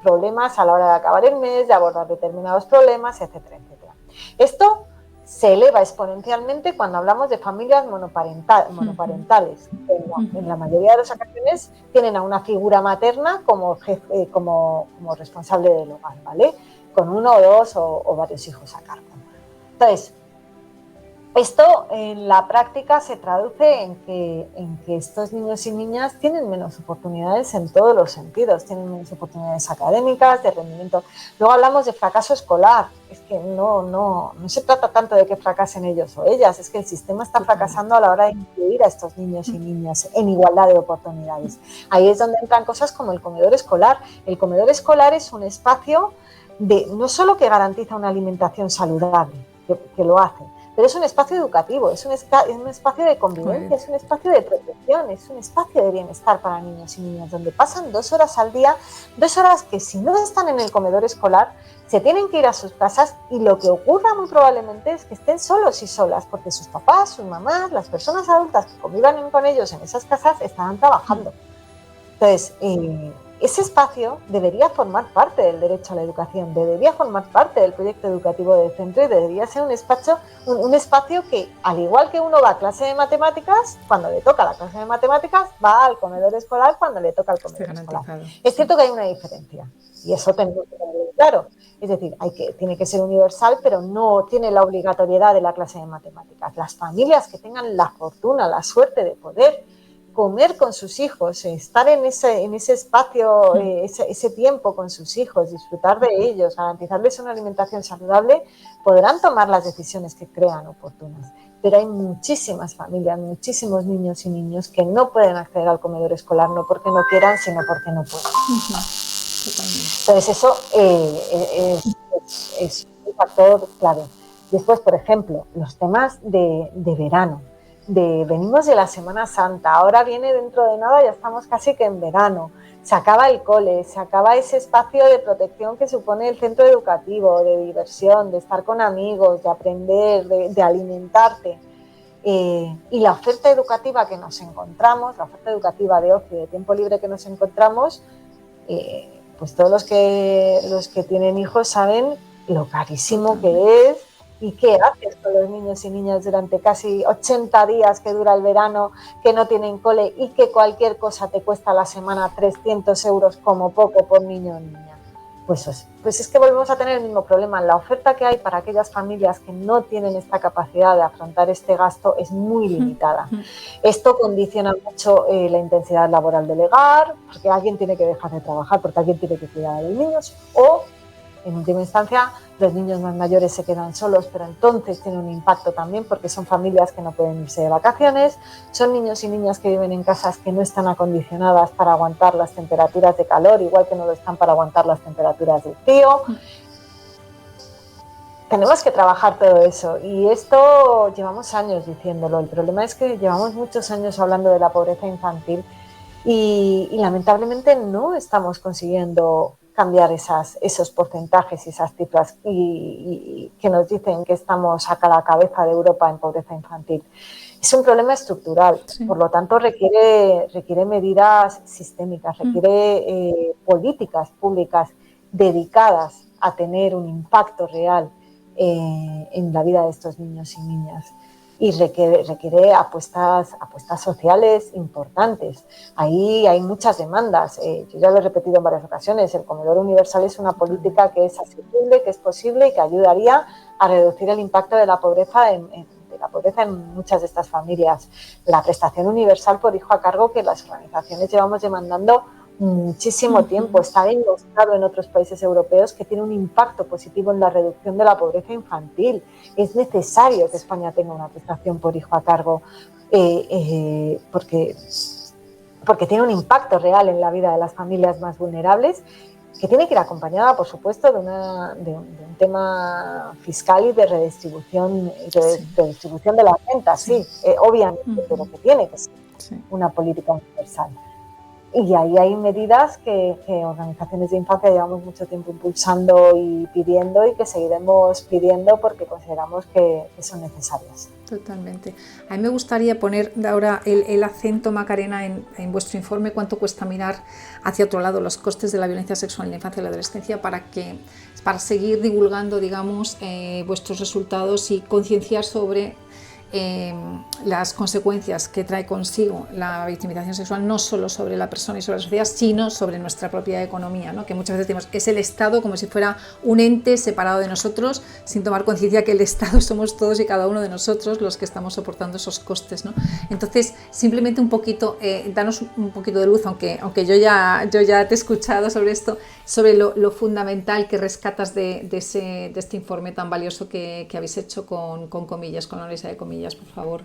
Speaker 1: problemas a la hora de acabar el mes, de abordar determinados problemas, etcétera, etcétera. Esto se eleva exponencialmente cuando hablamos de familias monoparentales. En la mayoría de las ocasiones tienen a una figura materna como responsable del hogar, ¿vale? Con 1 o 2 o varios hijos a cargo. Entonces, esto en la práctica se traduce en que estos niños y niñas tienen menos oportunidades en todos los sentidos, tienen menos oportunidades académicas, de rendimiento. Luego hablamos de fracaso escolar, es que no se trata tanto de que fracasen ellos o ellas, es que el sistema está fracasando a la hora de incluir a estos niños y niñas en igualdad de oportunidades. Ahí es donde entran cosas como el comedor escolar. El comedor escolar es un espacio no solo que garantiza una alimentación saludable, que lo hace, pero es un espacio educativo, es un espacio de convivencia, es un espacio de protección, es un espacio de bienestar para niños y niñas, donde pasan 2 horas al día, 2 horas que si no están en el comedor escolar, se tienen que ir a sus casas y lo que ocurra muy probablemente es que estén solos y solas, porque sus papás, sus mamás, las personas adultas que convivan con ellos en esas casas estarán trabajando. Entonces, ese espacio debería formar parte del derecho a la educación, debería formar parte del proyecto educativo del centro y debería ser un espacio que, al igual que uno va a clase de matemáticas, cuando le toca la clase de matemáticas, va al comedor escolar cuando le toca el comedor escolar. Es cierto que hay una diferencia y eso tenemos que tenerlo claro. Es decir, tiene que ser universal, pero no tiene la obligatoriedad de la clase de matemáticas. Las familias que tengan la fortuna, la suerte de poder comer con sus hijos, estar en ese espacio, ese tiempo con sus hijos, disfrutar de ellos, garantizarles una alimentación saludable, podrán tomar las decisiones que crean oportunas. Pero hay muchísimas familias, muchísimos niños y niñas que no pueden acceder al comedor escolar, no porque no quieran, sino porque no pueden. Entonces eso es un factor clave. Después, por ejemplo, los temas de verano. Venimos de la Semana Santa, ahora viene dentro de nada, ya estamos casi que en verano. Se acaba el cole, se acaba ese espacio de protección que supone el centro educativo, de diversión, de estar con amigos, de aprender, de alimentarte. Y la oferta educativa que nos encontramos, la oferta educativa de ocio y de tiempo libre que nos encontramos, pues todos los que tienen hijos saben lo carísimo que es y qué haces con los niños y niñas durante casi 80 días que dura el verano, que no tienen cole y que cualquier cosa te cuesta a la semana 300 euros como poco por niño o niña. Pues es que volvemos a tener el mismo problema. La oferta que hay para aquellas familias que no tienen esta capacidad de afrontar este gasto es muy limitada. Esto condiciona mucho la intensidad laboral del hogar, porque alguien tiene que dejar de trabajar, porque alguien tiene que cuidar a los niños, o en última instancia los niños más mayores se quedan solos, pero entonces tiene un impacto también porque son familias que no pueden irse de vacaciones, son niños y niñas que viven en casas que no están acondicionadas para aguantar las temperaturas de calor, igual que no lo están para aguantar las temperaturas del frío. Tenemos que trabajar todo eso y esto llevamos años diciéndolo. El problema es que llevamos muchos años hablando de la pobreza infantil y lamentablemente no estamos consiguiendo cambiar esos porcentajes y esas cifras y que nos dicen que estamos a la cabeza de Europa en pobreza infantil. Es un problema estructural, sí. Por lo tanto requiere medidas sistémicas, requiere políticas públicas dedicadas a tener un impacto real en la vida de estos niños y niñas. Y requiere apuestas sociales importantes. Ahí hay muchas demandas. Yo ya lo he repetido en varias ocasiones. El comedor universal es una política que es asequible, que es posible y que ayudaría a reducir el impacto de la pobreza en muchas de estas familias. La prestación universal por hijo a cargo que las organizaciones llevamos demandando muchísimo tiempo. Está demostrado en otros países europeos que tiene un impacto positivo en la reducción de la pobreza infantil. Es necesario que España tenga una prestación por hijo a cargo porque tiene un impacto real en la vida de las familias más vulnerables, que tiene que ir acompañada, por supuesto, de un tema fiscal y de redistribución, de las rentas, sí, obviamente, pero que tiene que ser una política universal. Y ahí hay medidas que organizaciones de infancia llevamos mucho tiempo impulsando y pidiendo y que seguiremos pidiendo porque consideramos que son necesarias.
Speaker 2: Totalmente. A mí me gustaría poner ahora el acento, Macarena, en vuestro informe, cuánto cuesta mirar hacia otro lado los costes de la violencia sexual en la infancia y la adolescencia para seguir divulgando, digamos, vuestros resultados y concienciar sobre las consecuencias que trae consigo la victimización sexual, no solo sobre la persona y sobre la sociedad, sino sobre nuestra propia economía, ¿no? Que muchas veces decimos es el Estado como si fuera un ente separado de nosotros, sin tomar conciencia que el Estado somos todos y cada uno de nosotros los que estamos soportando esos costes, ¿no? Entonces, simplemente un poquito, danos un poquito de luz, aunque yo ya te he escuchado sobre esto, sobre lo fundamental que rescatas de este informe tan valioso que habéis hecho con comillas, con la Universidad de Comillas, por favor.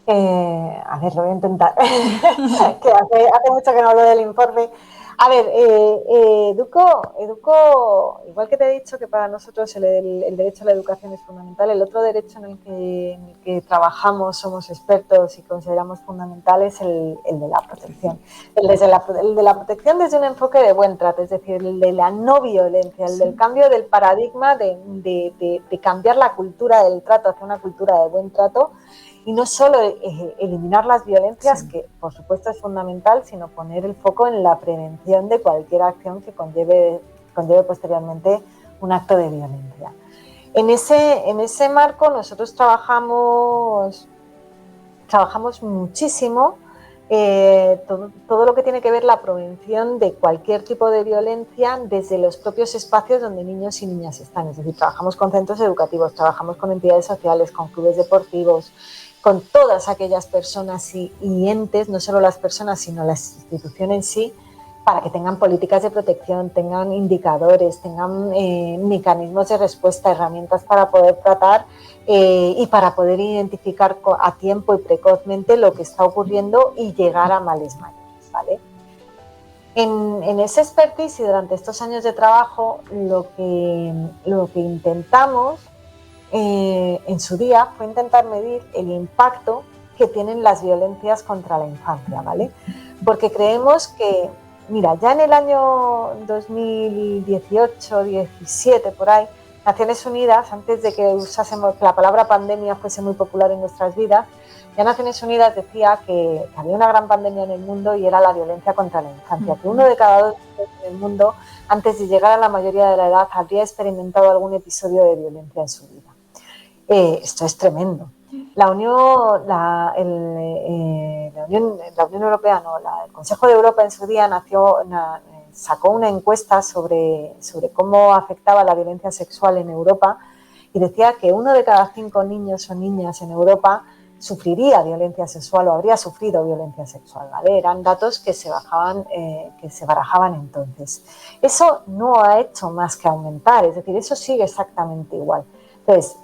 Speaker 1: A ver, lo voy a intentar. Que hace mucho que no hablo del informe. A ver, Educo, igual que te he dicho que para nosotros el derecho a la educación es fundamental, el otro derecho en el que trabajamos, somos expertos y consideramos fundamental es el de la protección. El de la protección desde un enfoque de buen trato, es decir, el de la no violencia, el del cambio del paradigma de cambiar la cultura del trato hacia una cultura de buen trato. Y no solo eliminar las violencias, que por supuesto es fundamental, sino poner el foco en la prevención de cualquier acción que conlleve posteriormente un acto de violencia. En ese marco nosotros trabajamos muchísimo todo lo que tiene que ver la prevención de cualquier tipo de violencia desde los propios espacios donde niños y niñas están. Es decir, trabajamos con centros educativos, trabajamos con entidades sociales, con clubes deportivos, con todas aquellas personas y entes, no solo las personas, sino la institución en sí, para que tengan políticas de protección, tengan indicadores, tengan mecanismos de respuesta, herramientas para poder tratar y para poder identificar a tiempo y precozmente lo que está ocurriendo y llegar a males mayores, ¿vale? En ese expertise y durante estos años de trabajo, lo que intentamos en su día fue intentar medir el impacto que tienen las violencias contra la infancia, ¿vale? Porque creemos que, mira, ya en el año 2018-17, por ahí, Naciones Unidas, antes de que usásemos que la palabra pandemia fuese muy popular en nuestras vidas, ya Naciones Unidas decía que había una gran pandemia en el mundo y era la violencia contra la infancia, que 1 de cada 2 en el mundo, antes de llegar a la mayoría de la edad, habría experimentado algún episodio de violencia en su vida. Esto es tremendo. La Unión Europea, el Consejo de Europa en su día sacó una encuesta sobre cómo afectaba la violencia sexual en Europa y decía que 1 de cada 5 niños o niñas en Europa sufriría violencia sexual o habría sufrido violencia sexual, ¿vale? Eran datos que se barajaban entonces. Eso no ha hecho más que aumentar, es decir, eso sigue exactamente igual. Entonces,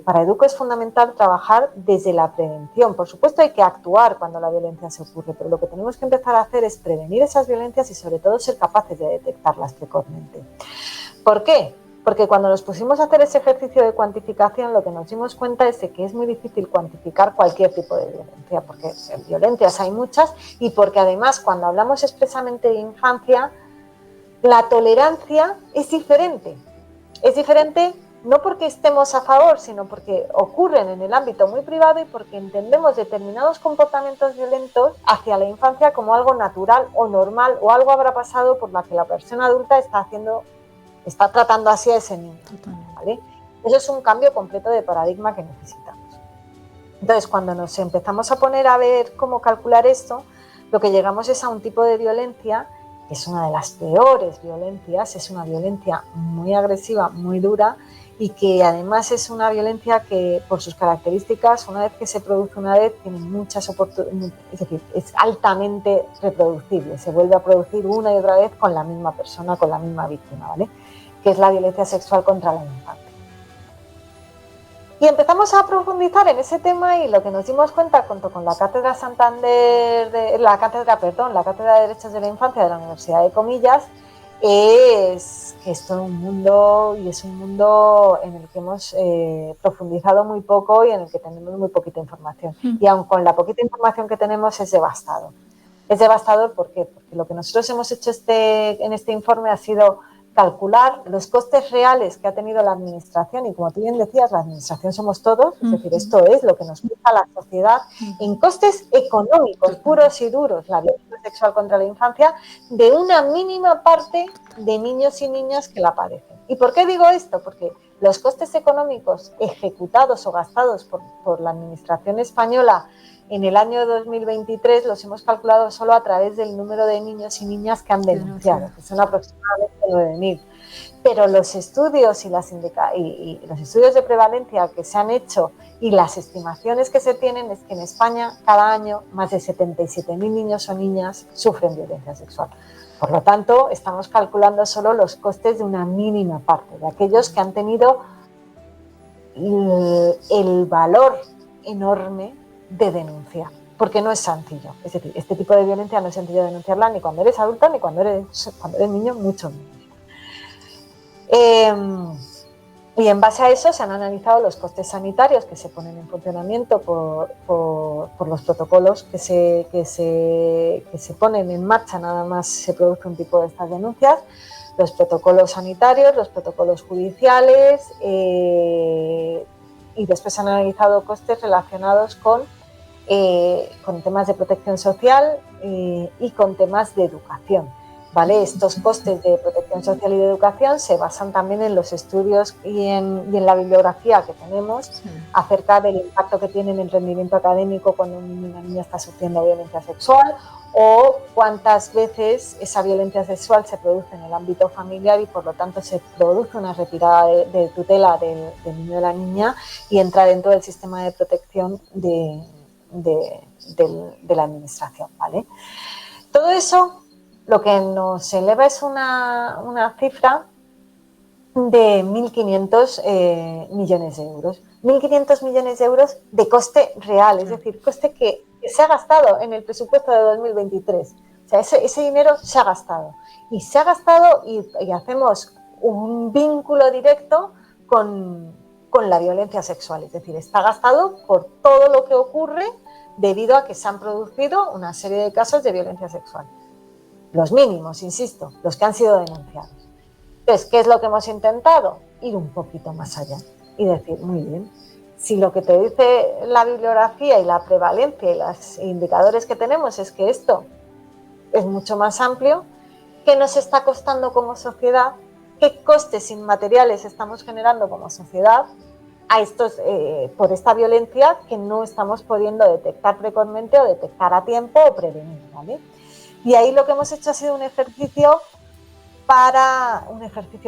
Speaker 1: para Educo es fundamental trabajar desde la prevención. Por supuesto hay que actuar cuando la violencia se ocurre, pero lo que tenemos que empezar a hacer es prevenir esas violencias y sobre todo ser capaces de detectarlas precozmente. ¿Por qué? Porque cuando nos pusimos a hacer ese ejercicio de cuantificación, lo que nos dimos cuenta es de que es muy difícil cuantificar cualquier tipo de violencia, porque violencias hay muchas y porque además cuando hablamos expresamente de infancia, la tolerancia es diferente. Es diferente no porque estemos a favor, sino porque ocurren en el ámbito muy privado y porque entendemos determinados comportamientos violentos hacia la infancia como algo natural o normal o algo habrá pasado por la que la persona adulta está tratando así a ese niño, ¿vale? Eso es un cambio completo de paradigma que necesitamos. Entonces, cuando nos empezamos a poner a ver cómo calcular esto, lo que llegamos es a un tipo de violencia que es una de las peores violencias, es una violencia muy agresiva, muy dura y que además es una violencia que por sus características, una vez que se produce una vez, tiene muchas oportunidades, es decir, es altamente reproducible, se vuelve a producir una y otra vez con la misma persona, con la misma víctima, ¿vale? Que es la violencia sexual contra la infancia. Y empezamos a profundizar en ese tema y lo que nos dimos cuenta junto con la Cátedra la Cátedra de Derechos de la Infancia de la Universidad de Comillas, es que es todo un mundo y es un mundo en el que hemos profundizado muy poco y en el que tenemos muy poquita información. Y aun con la poquita información que tenemos es devastador. Es devastador ¿por qué? Porque lo que nosotros hemos hecho en este informe ha sido calcular los costes reales que ha tenido la administración y como tú bien decías, la administración somos todos, es decir, esto es lo que nos cuesta a la sociedad en costes económicos puros y duros, la violencia sexual contra la infancia, de una mínima parte de niños y niñas que la padecen. ¿Y por qué digo esto? Porque los costes económicos ejecutados o gastados por la administración española en el año 2023 los hemos calculado solo a través del número de niños y niñas que han denunciado, que son aproximadamente 9.000. Pero los estudios y los estudios de prevalencia que se han hecho y las estimaciones que se tienen es que en España cada año más de 77.000 niños o niñas sufren violencia sexual. Por lo tanto, estamos calculando solo los costes de una mínima parte, de aquellos que han tenido el valor enorme de denunciar, porque no es sencillo. Es decir, este tipo de violencia no es sencillo denunciarla ni cuando eres adulta ni cuando eres niño, mucho menos. Y en base a eso se han analizado los costes sanitarios que se ponen en funcionamiento por los protocolos que se ponen en marcha nada más se produce un tipo de estas denuncias, los protocolos sanitarios, los protocolos judiciales y después se han analizado costes relacionados con temas de protección social y con temas de educación. ¿vale? Estos costes de protección social y de educación se basan también en los estudios y en la bibliografía que tenemos acerca del impacto que tiene en el rendimiento académico cuando un niño y una niña está sufriendo violencia sexual, o cuántas veces esa violencia sexual se produce en el ámbito familiar y por lo tanto se produce una retirada de tutela del niño o de la niña y entra dentro del sistema de protección de la administración, ¿vale? Todo eso lo que nos eleva es una cifra de 1.500 millones de euros. 1.500 millones de euros de coste real, es decir, coste que se ha gastado en el presupuesto de 2023. O sea, ese dinero se ha gastado. Y se ha gastado y hacemos un vínculo directo con la violencia sexual. Es decir, está gastado por todo lo que ocurre debido a que se han producido una serie de casos de violencia sexual. Los mínimos, insisto, los que han sido denunciados. Entonces, ¿qué es lo que hemos intentado? Ir un poquito más allá y decir, muy bien, si lo que te dice la bibliografía y la prevalencia y los indicadores que tenemos es que esto es mucho más amplio, ¿qué nos está costando como sociedad? ¿Qué costes inmateriales estamos generando como sociedad a estos, por esta violencia que no estamos pudiendo detectar precozmente o detectar a tiempo o prevenir, ¿vale? Y ahí lo que hemos hecho ha sido un ejercicio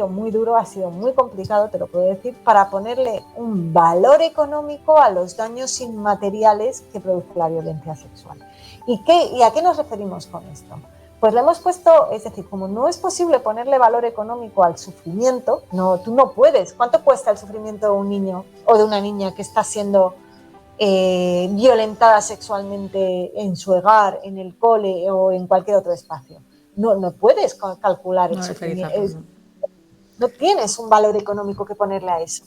Speaker 1: muy duro, ha sido muy complicado, te lo puedo decir, para ponerle un valor económico a los daños inmateriales que produce la violencia sexual. ¿Y a qué nos referimos con esto? Pues le hemos puesto, es decir, como no es posible ponerle valor económico al sufrimiento, tú no puedes. ¿Cuánto cuesta el sufrimiento de un niño o de una niña que está siendo violentada sexualmente en su hogar, en el cole o en cualquier otro espacio? No puedes calcular el sufrimiento. No tienes un valor económico que ponerle a eso.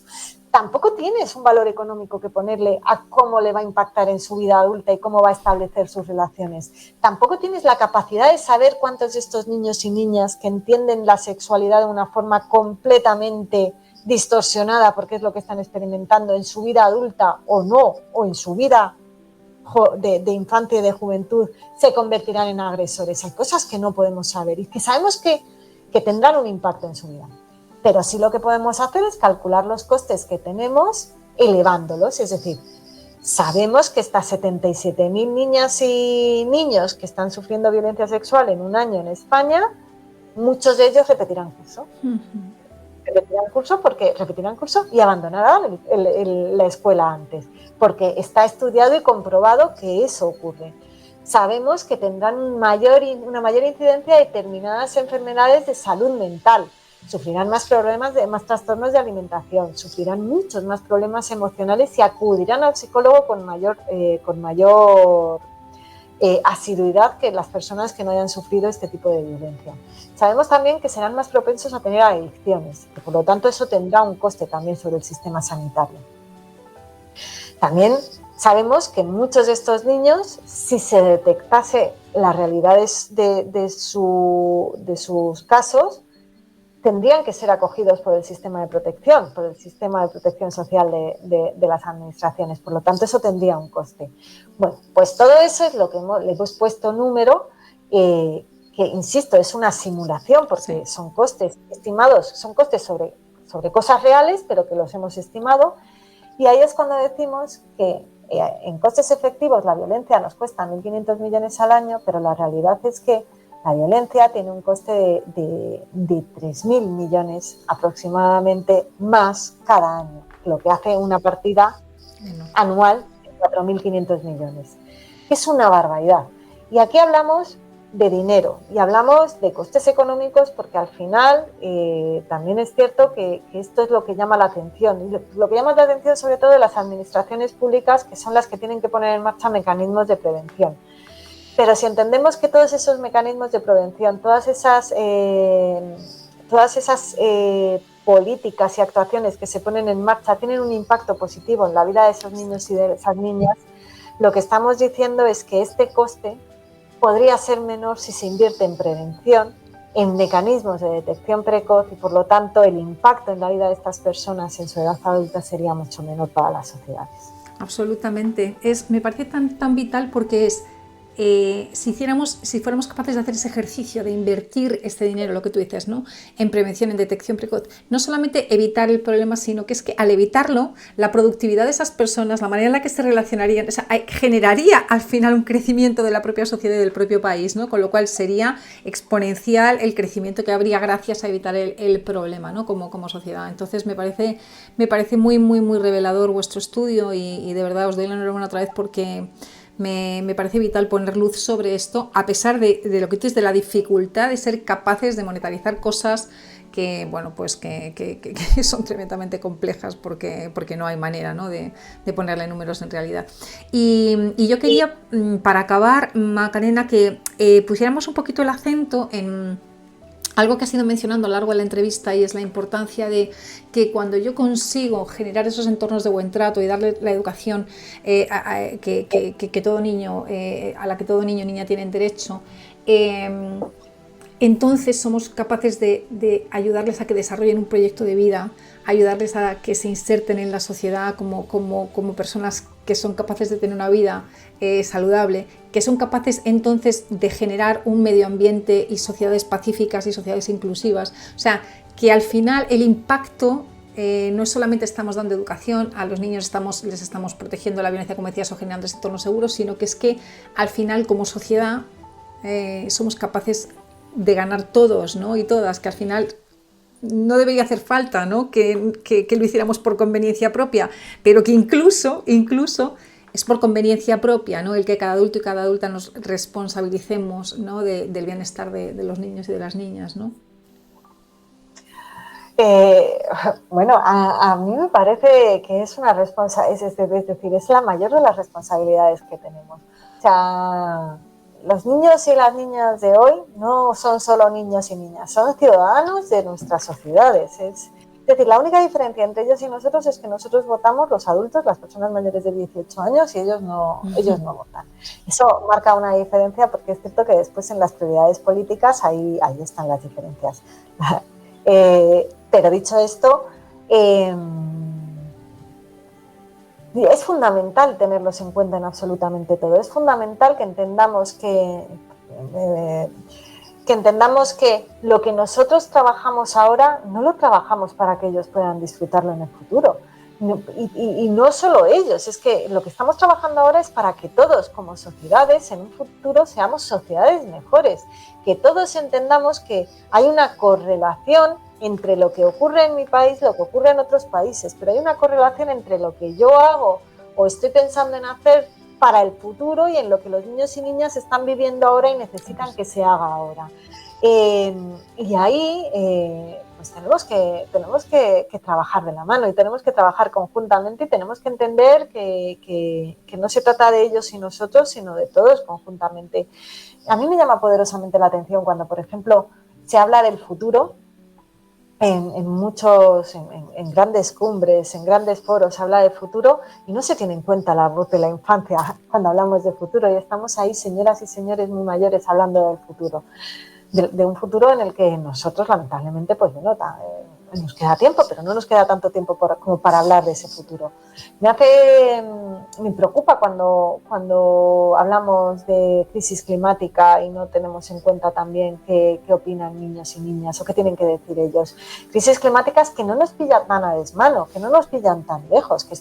Speaker 1: Tampoco tienes un valor económico que ponerle a cómo le va a impactar en su vida adulta y cómo va a establecer sus relaciones. Tampoco tienes la capacidad de saber cuántos de estos niños y niñas que entienden la sexualidad de una forma completamente distorsionada, porque es lo que están experimentando en su vida adulta o no, o en su vida de infancia y de juventud, se convertirán en agresores. Hay cosas que no podemos saber y que sabemos que tendrán un impacto en su vida. Pero sí lo que podemos hacer es calcular los costes que tenemos elevándolos, es decir, sabemos que estas 77.000 niñas y niños que están sufriendo violencia sexual en un año en España, muchos de ellos repetirán curso. Repetirán curso y abandonarán la escuela antes, porque está estudiado y comprobado que eso ocurre. Sabemos que tendrán una mayor incidencia de determinadas enfermedades de salud mental, sufrirán más más trastornos de alimentación, sufrirán muchos más problemas emocionales y acudirán al psicólogo con mayor asiduidad que las personas que no hayan sufrido este tipo de violencia. Sabemos también que serán más propensos a tener adicciones, y por lo tanto eso tendrá un coste también sobre el sistema sanitario. También sabemos que muchos de estos niños, si se detectase las realidades de sus casos, tendrían que ser acogidos por el sistema de protección, por el sistema de protección social de las administraciones. Por lo tanto, eso tendría un coste. Bueno, pues todo eso es lo que le hemos puesto número, que insisto, es una simulación, porque son costes estimados, son costes sobre cosas reales, pero que los hemos estimado. Y ahí es cuando decimos que en costes efectivos la violencia nos cuesta 1.500 millones al año, pero la realidad es que la violencia tiene un coste de 3.000 millones aproximadamente más cada año, lo que hace una partida anual de 4.500 millones. Es una barbaridad. Y aquí hablamos de dinero y hablamos de costes económicos, porque al final también es cierto que esto es lo que llama la atención, y lo que llama la atención sobre todo de las administraciones públicas, que son las que tienen que poner en marcha mecanismos de prevención. Pero si entendemos que todos esos mecanismos de prevención, todas esas políticas y actuaciones que se ponen en marcha tienen un impacto positivo en la vida de esos niños y de esas niñas, lo que estamos diciendo es que este coste podría ser menor si se invierte en prevención, en mecanismos de detección precoz, y por lo tanto el impacto en la vida de estas personas en su edad adulta sería mucho menor para las sociedades.
Speaker 2: Absolutamente. Me parece tan vital, porque es si fuéramos capaces de hacer ese ejercicio de invertir este dinero, lo que tú dices, ¿no?, en prevención, en detección precoz, no solamente evitar el problema, sino que es que al evitarlo, la productividad de esas personas, la manera en la que se relacionarían, o sea, generaría al final un crecimiento de la propia sociedad y del propio país, ¿no?, con lo cual sería exponencial el crecimiento que habría gracias a evitar el problema, ¿no?, como sociedad. Entonces me parece muy, muy, muy revelador vuestro estudio y de verdad os doy la enhorabuena otra vez porque me parece vital poner luz sobre esto, a pesar de lo que tú dices, de la dificultad de ser capaces de monetarizar cosas que, bueno, pues que son tremendamente complejas porque no hay manera, ¿no?, de ponerle números en realidad. Y yo quería, para acabar, Macarena, que pusiéramos un poquito el acento en algo que has ido mencionando a lo largo de la entrevista, y es la importancia de que cuando yo consigo generar esos entornos de buen trato y darle la educación que todo niño, a la que todo niño y niña tienen derecho, entonces somos capaces de ayudarles a que desarrollen un proyecto de vida, ayudarles a que se inserten en la sociedad como personas que son capaces de tener una vida saludable, que son capaces entonces de generar un medio ambiente y sociedades pacíficas y sociedades inclusivas. O sea, que al final el impacto no solamente estamos dando educación, a los niños les estamos protegiendo la violencia, como decías, o generando ese entorno seguro, sino que es que al final como sociedad somos capaces de ganar todos, ¿no?, y todas, que al final no debería hacer falta, ¿no?, que lo hiciéramos por conveniencia propia, pero que incluso es por conveniencia propia, ¿no?, el que cada adulto y cada adulta nos responsabilicemos, ¿no?, del bienestar de los niños y de las niñas, ¿no?
Speaker 1: Bueno, a mí me parece que es una responsabilidad, es decir, es la mayor de las responsabilidades que tenemos. O sea, los niños y las niñas de hoy no son solo niños y niñas, son ciudadanos de nuestras sociedades. Es decir, la única diferencia entre ellos y nosotros es que nosotros votamos, los adultos, las personas mayores de 18 años, y ellos no votan. Eso marca una diferencia porque es cierto que después en las prioridades políticas ahí están las diferencias. Pero dicho esto, es fundamental tenerlos en cuenta en absolutamente todo. Es fundamental que entendamos que lo que nosotros trabajamos ahora no lo trabajamos para que ellos puedan disfrutarlo en el futuro. Y no solo ellos, es que lo que estamos trabajando ahora es para que todos como sociedades en un futuro seamos sociedades mejores, que todos entendamos que hay una correlación entre lo que ocurre en mi país, lo que ocurre en otros países, pero hay una correlación entre lo que yo hago o estoy pensando en hacer para el futuro y en lo que los niños y niñas están viviendo ahora y necesitan que se haga ahora. Y ahí pues tenemos que trabajar de la mano y tenemos que trabajar conjuntamente y tenemos que entender que no se trata de ellos y nosotros, sino de todos conjuntamente. A mí me llama poderosamente la atención cuando, por ejemplo, se habla del futuro. En grandes cumbres, en grandes foros se habla de futuro y no se tiene en cuenta la voz de la infancia cuando hablamos de futuro, y estamos ahí, señoras y señores muy mayores, hablando del futuro, de un futuro en el que nosotros lamentablemente pues bueno, nos queda tiempo, pero no nos queda tanto tiempo como para hablar de ese futuro. Me preocupa cuando hablamos de crisis climática y no tenemos en cuenta también qué opinan niños y niñas o qué tienen que decir ellos. Crisis climáticas que no nos pillan tan a desmano, que no nos pillan tan lejos, que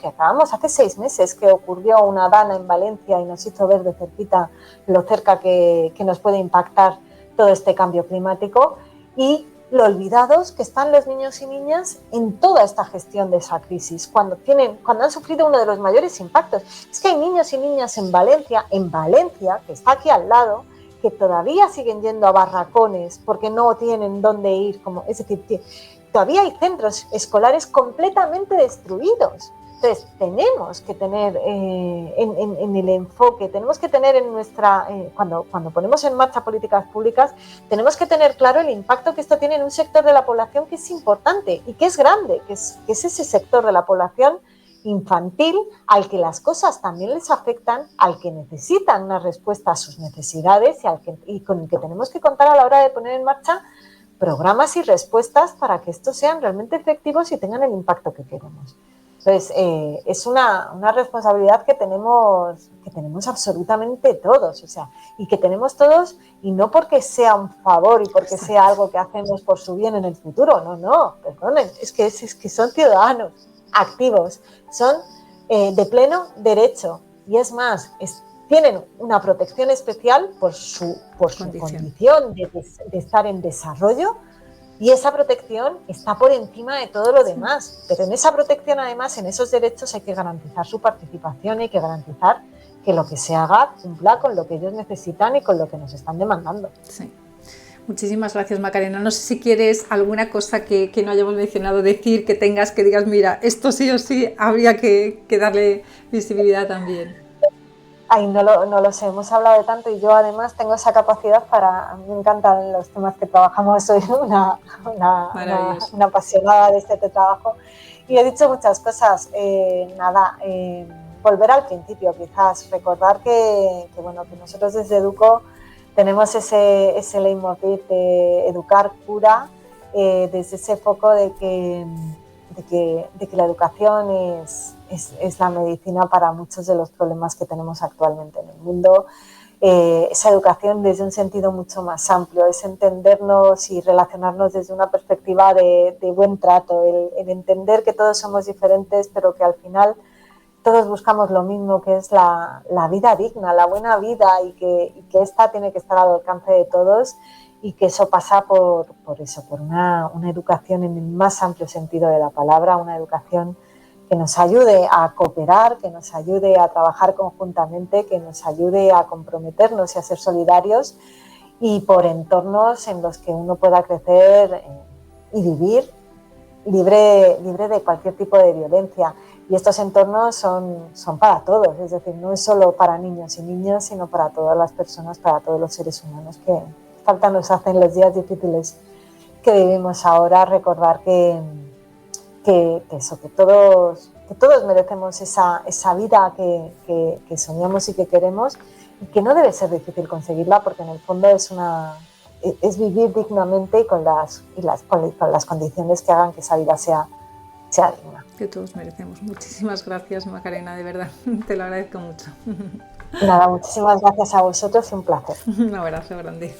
Speaker 1: acabamos hace 6 meses que ocurrió una dana en Valencia y nos hizo ver de cerquita lo cerca que nos puede impactar todo este cambio climático, y lo olvidados que están los niños y niñas en toda esta gestión de esa crisis, cuando han sufrido uno de los mayores impactos. Es que hay niños y niñas en Valencia, que está aquí al lado, que todavía siguen yendo a barracones porque no tienen dónde ir, es decir, todavía hay centros escolares completamente destruidos. Entonces, tenemos que tener en el enfoque, tenemos que tener en cuando ponemos en marcha políticas públicas, tenemos que tener claro el impacto que esto tiene en un sector de la población que es importante y que es grande, que es ese sector de la población infantil al que las cosas también les afectan, al que necesitan una respuesta a sus necesidades y con el que tenemos que contar a la hora de poner en marcha programas y respuestas para que estos sean realmente efectivos y tengan el impacto que queremos. Entonces, es una responsabilidad que tenemos absolutamente todos, o sea, y que tenemos todos, y no porque sea un favor y porque sea algo que hacemos por su bien en el futuro, no, perdonen, es que son ciudadanos activos, son de pleno derecho, y es más, tienen una protección especial por su condición de estar en desarrollo. Y esa protección está por encima de todo lo demás. Pero en esa protección, además, en esos derechos hay que garantizar su participación, hay que garantizar que lo que se haga cumpla con lo que ellos necesitan y con lo que nos están demandando.
Speaker 2: Sí. Muchísimas gracias, Macarena. No sé si quieres alguna cosa que no hayamos mencionado decir, que tengas, que digas, mira, esto sí o sí habría que darle visibilidad también.
Speaker 1: Ay, no lo sé, hemos hablado de tanto y yo además tengo esa capacidad a mí me encantan los temas que trabajamos, soy una apasionada de este trabajo y he dicho muchas cosas, volver al principio quizás, recordar que nosotros desde Educo tenemos ese leitmotiv de educar cura, desde ese foco de que la educación es la medicina para muchos de los problemas que tenemos actualmente en el mundo. Esa educación desde un sentido mucho más amplio, es entendernos y relacionarnos desde una perspectiva de buen trato, el entender que todos somos diferentes, pero que al final todos buscamos lo mismo, que es la vida digna, la buena vida, y que esta tiene que estar al alcance de todos, y que eso pasa por una educación en el más amplio sentido de la palabra, una educación que nos ayude a cooperar, que nos ayude a trabajar conjuntamente, que nos ayude a comprometernos y a ser solidarios, y por entornos en los que uno pueda crecer y vivir libre de cualquier tipo de violencia. Y estos entornos son para todos, es decir, no es solo para niños y niñas, sino para todas las personas, para todos los seres humanos, que falta nos hacen los días difíciles que vivimos ahora. Recordar que todos merecemos esa vida que soñamos y que queremos, y que no debe ser difícil conseguirla, porque en el fondo es vivir dignamente y con las condiciones que hagan que esa vida sea digna.
Speaker 2: Que todos merecemos. Muchísimas gracias, Macarena, de verdad, te lo agradezco mucho.
Speaker 1: Nada, muchísimas gracias a vosotros y un placer.
Speaker 2: Un abrazo grande.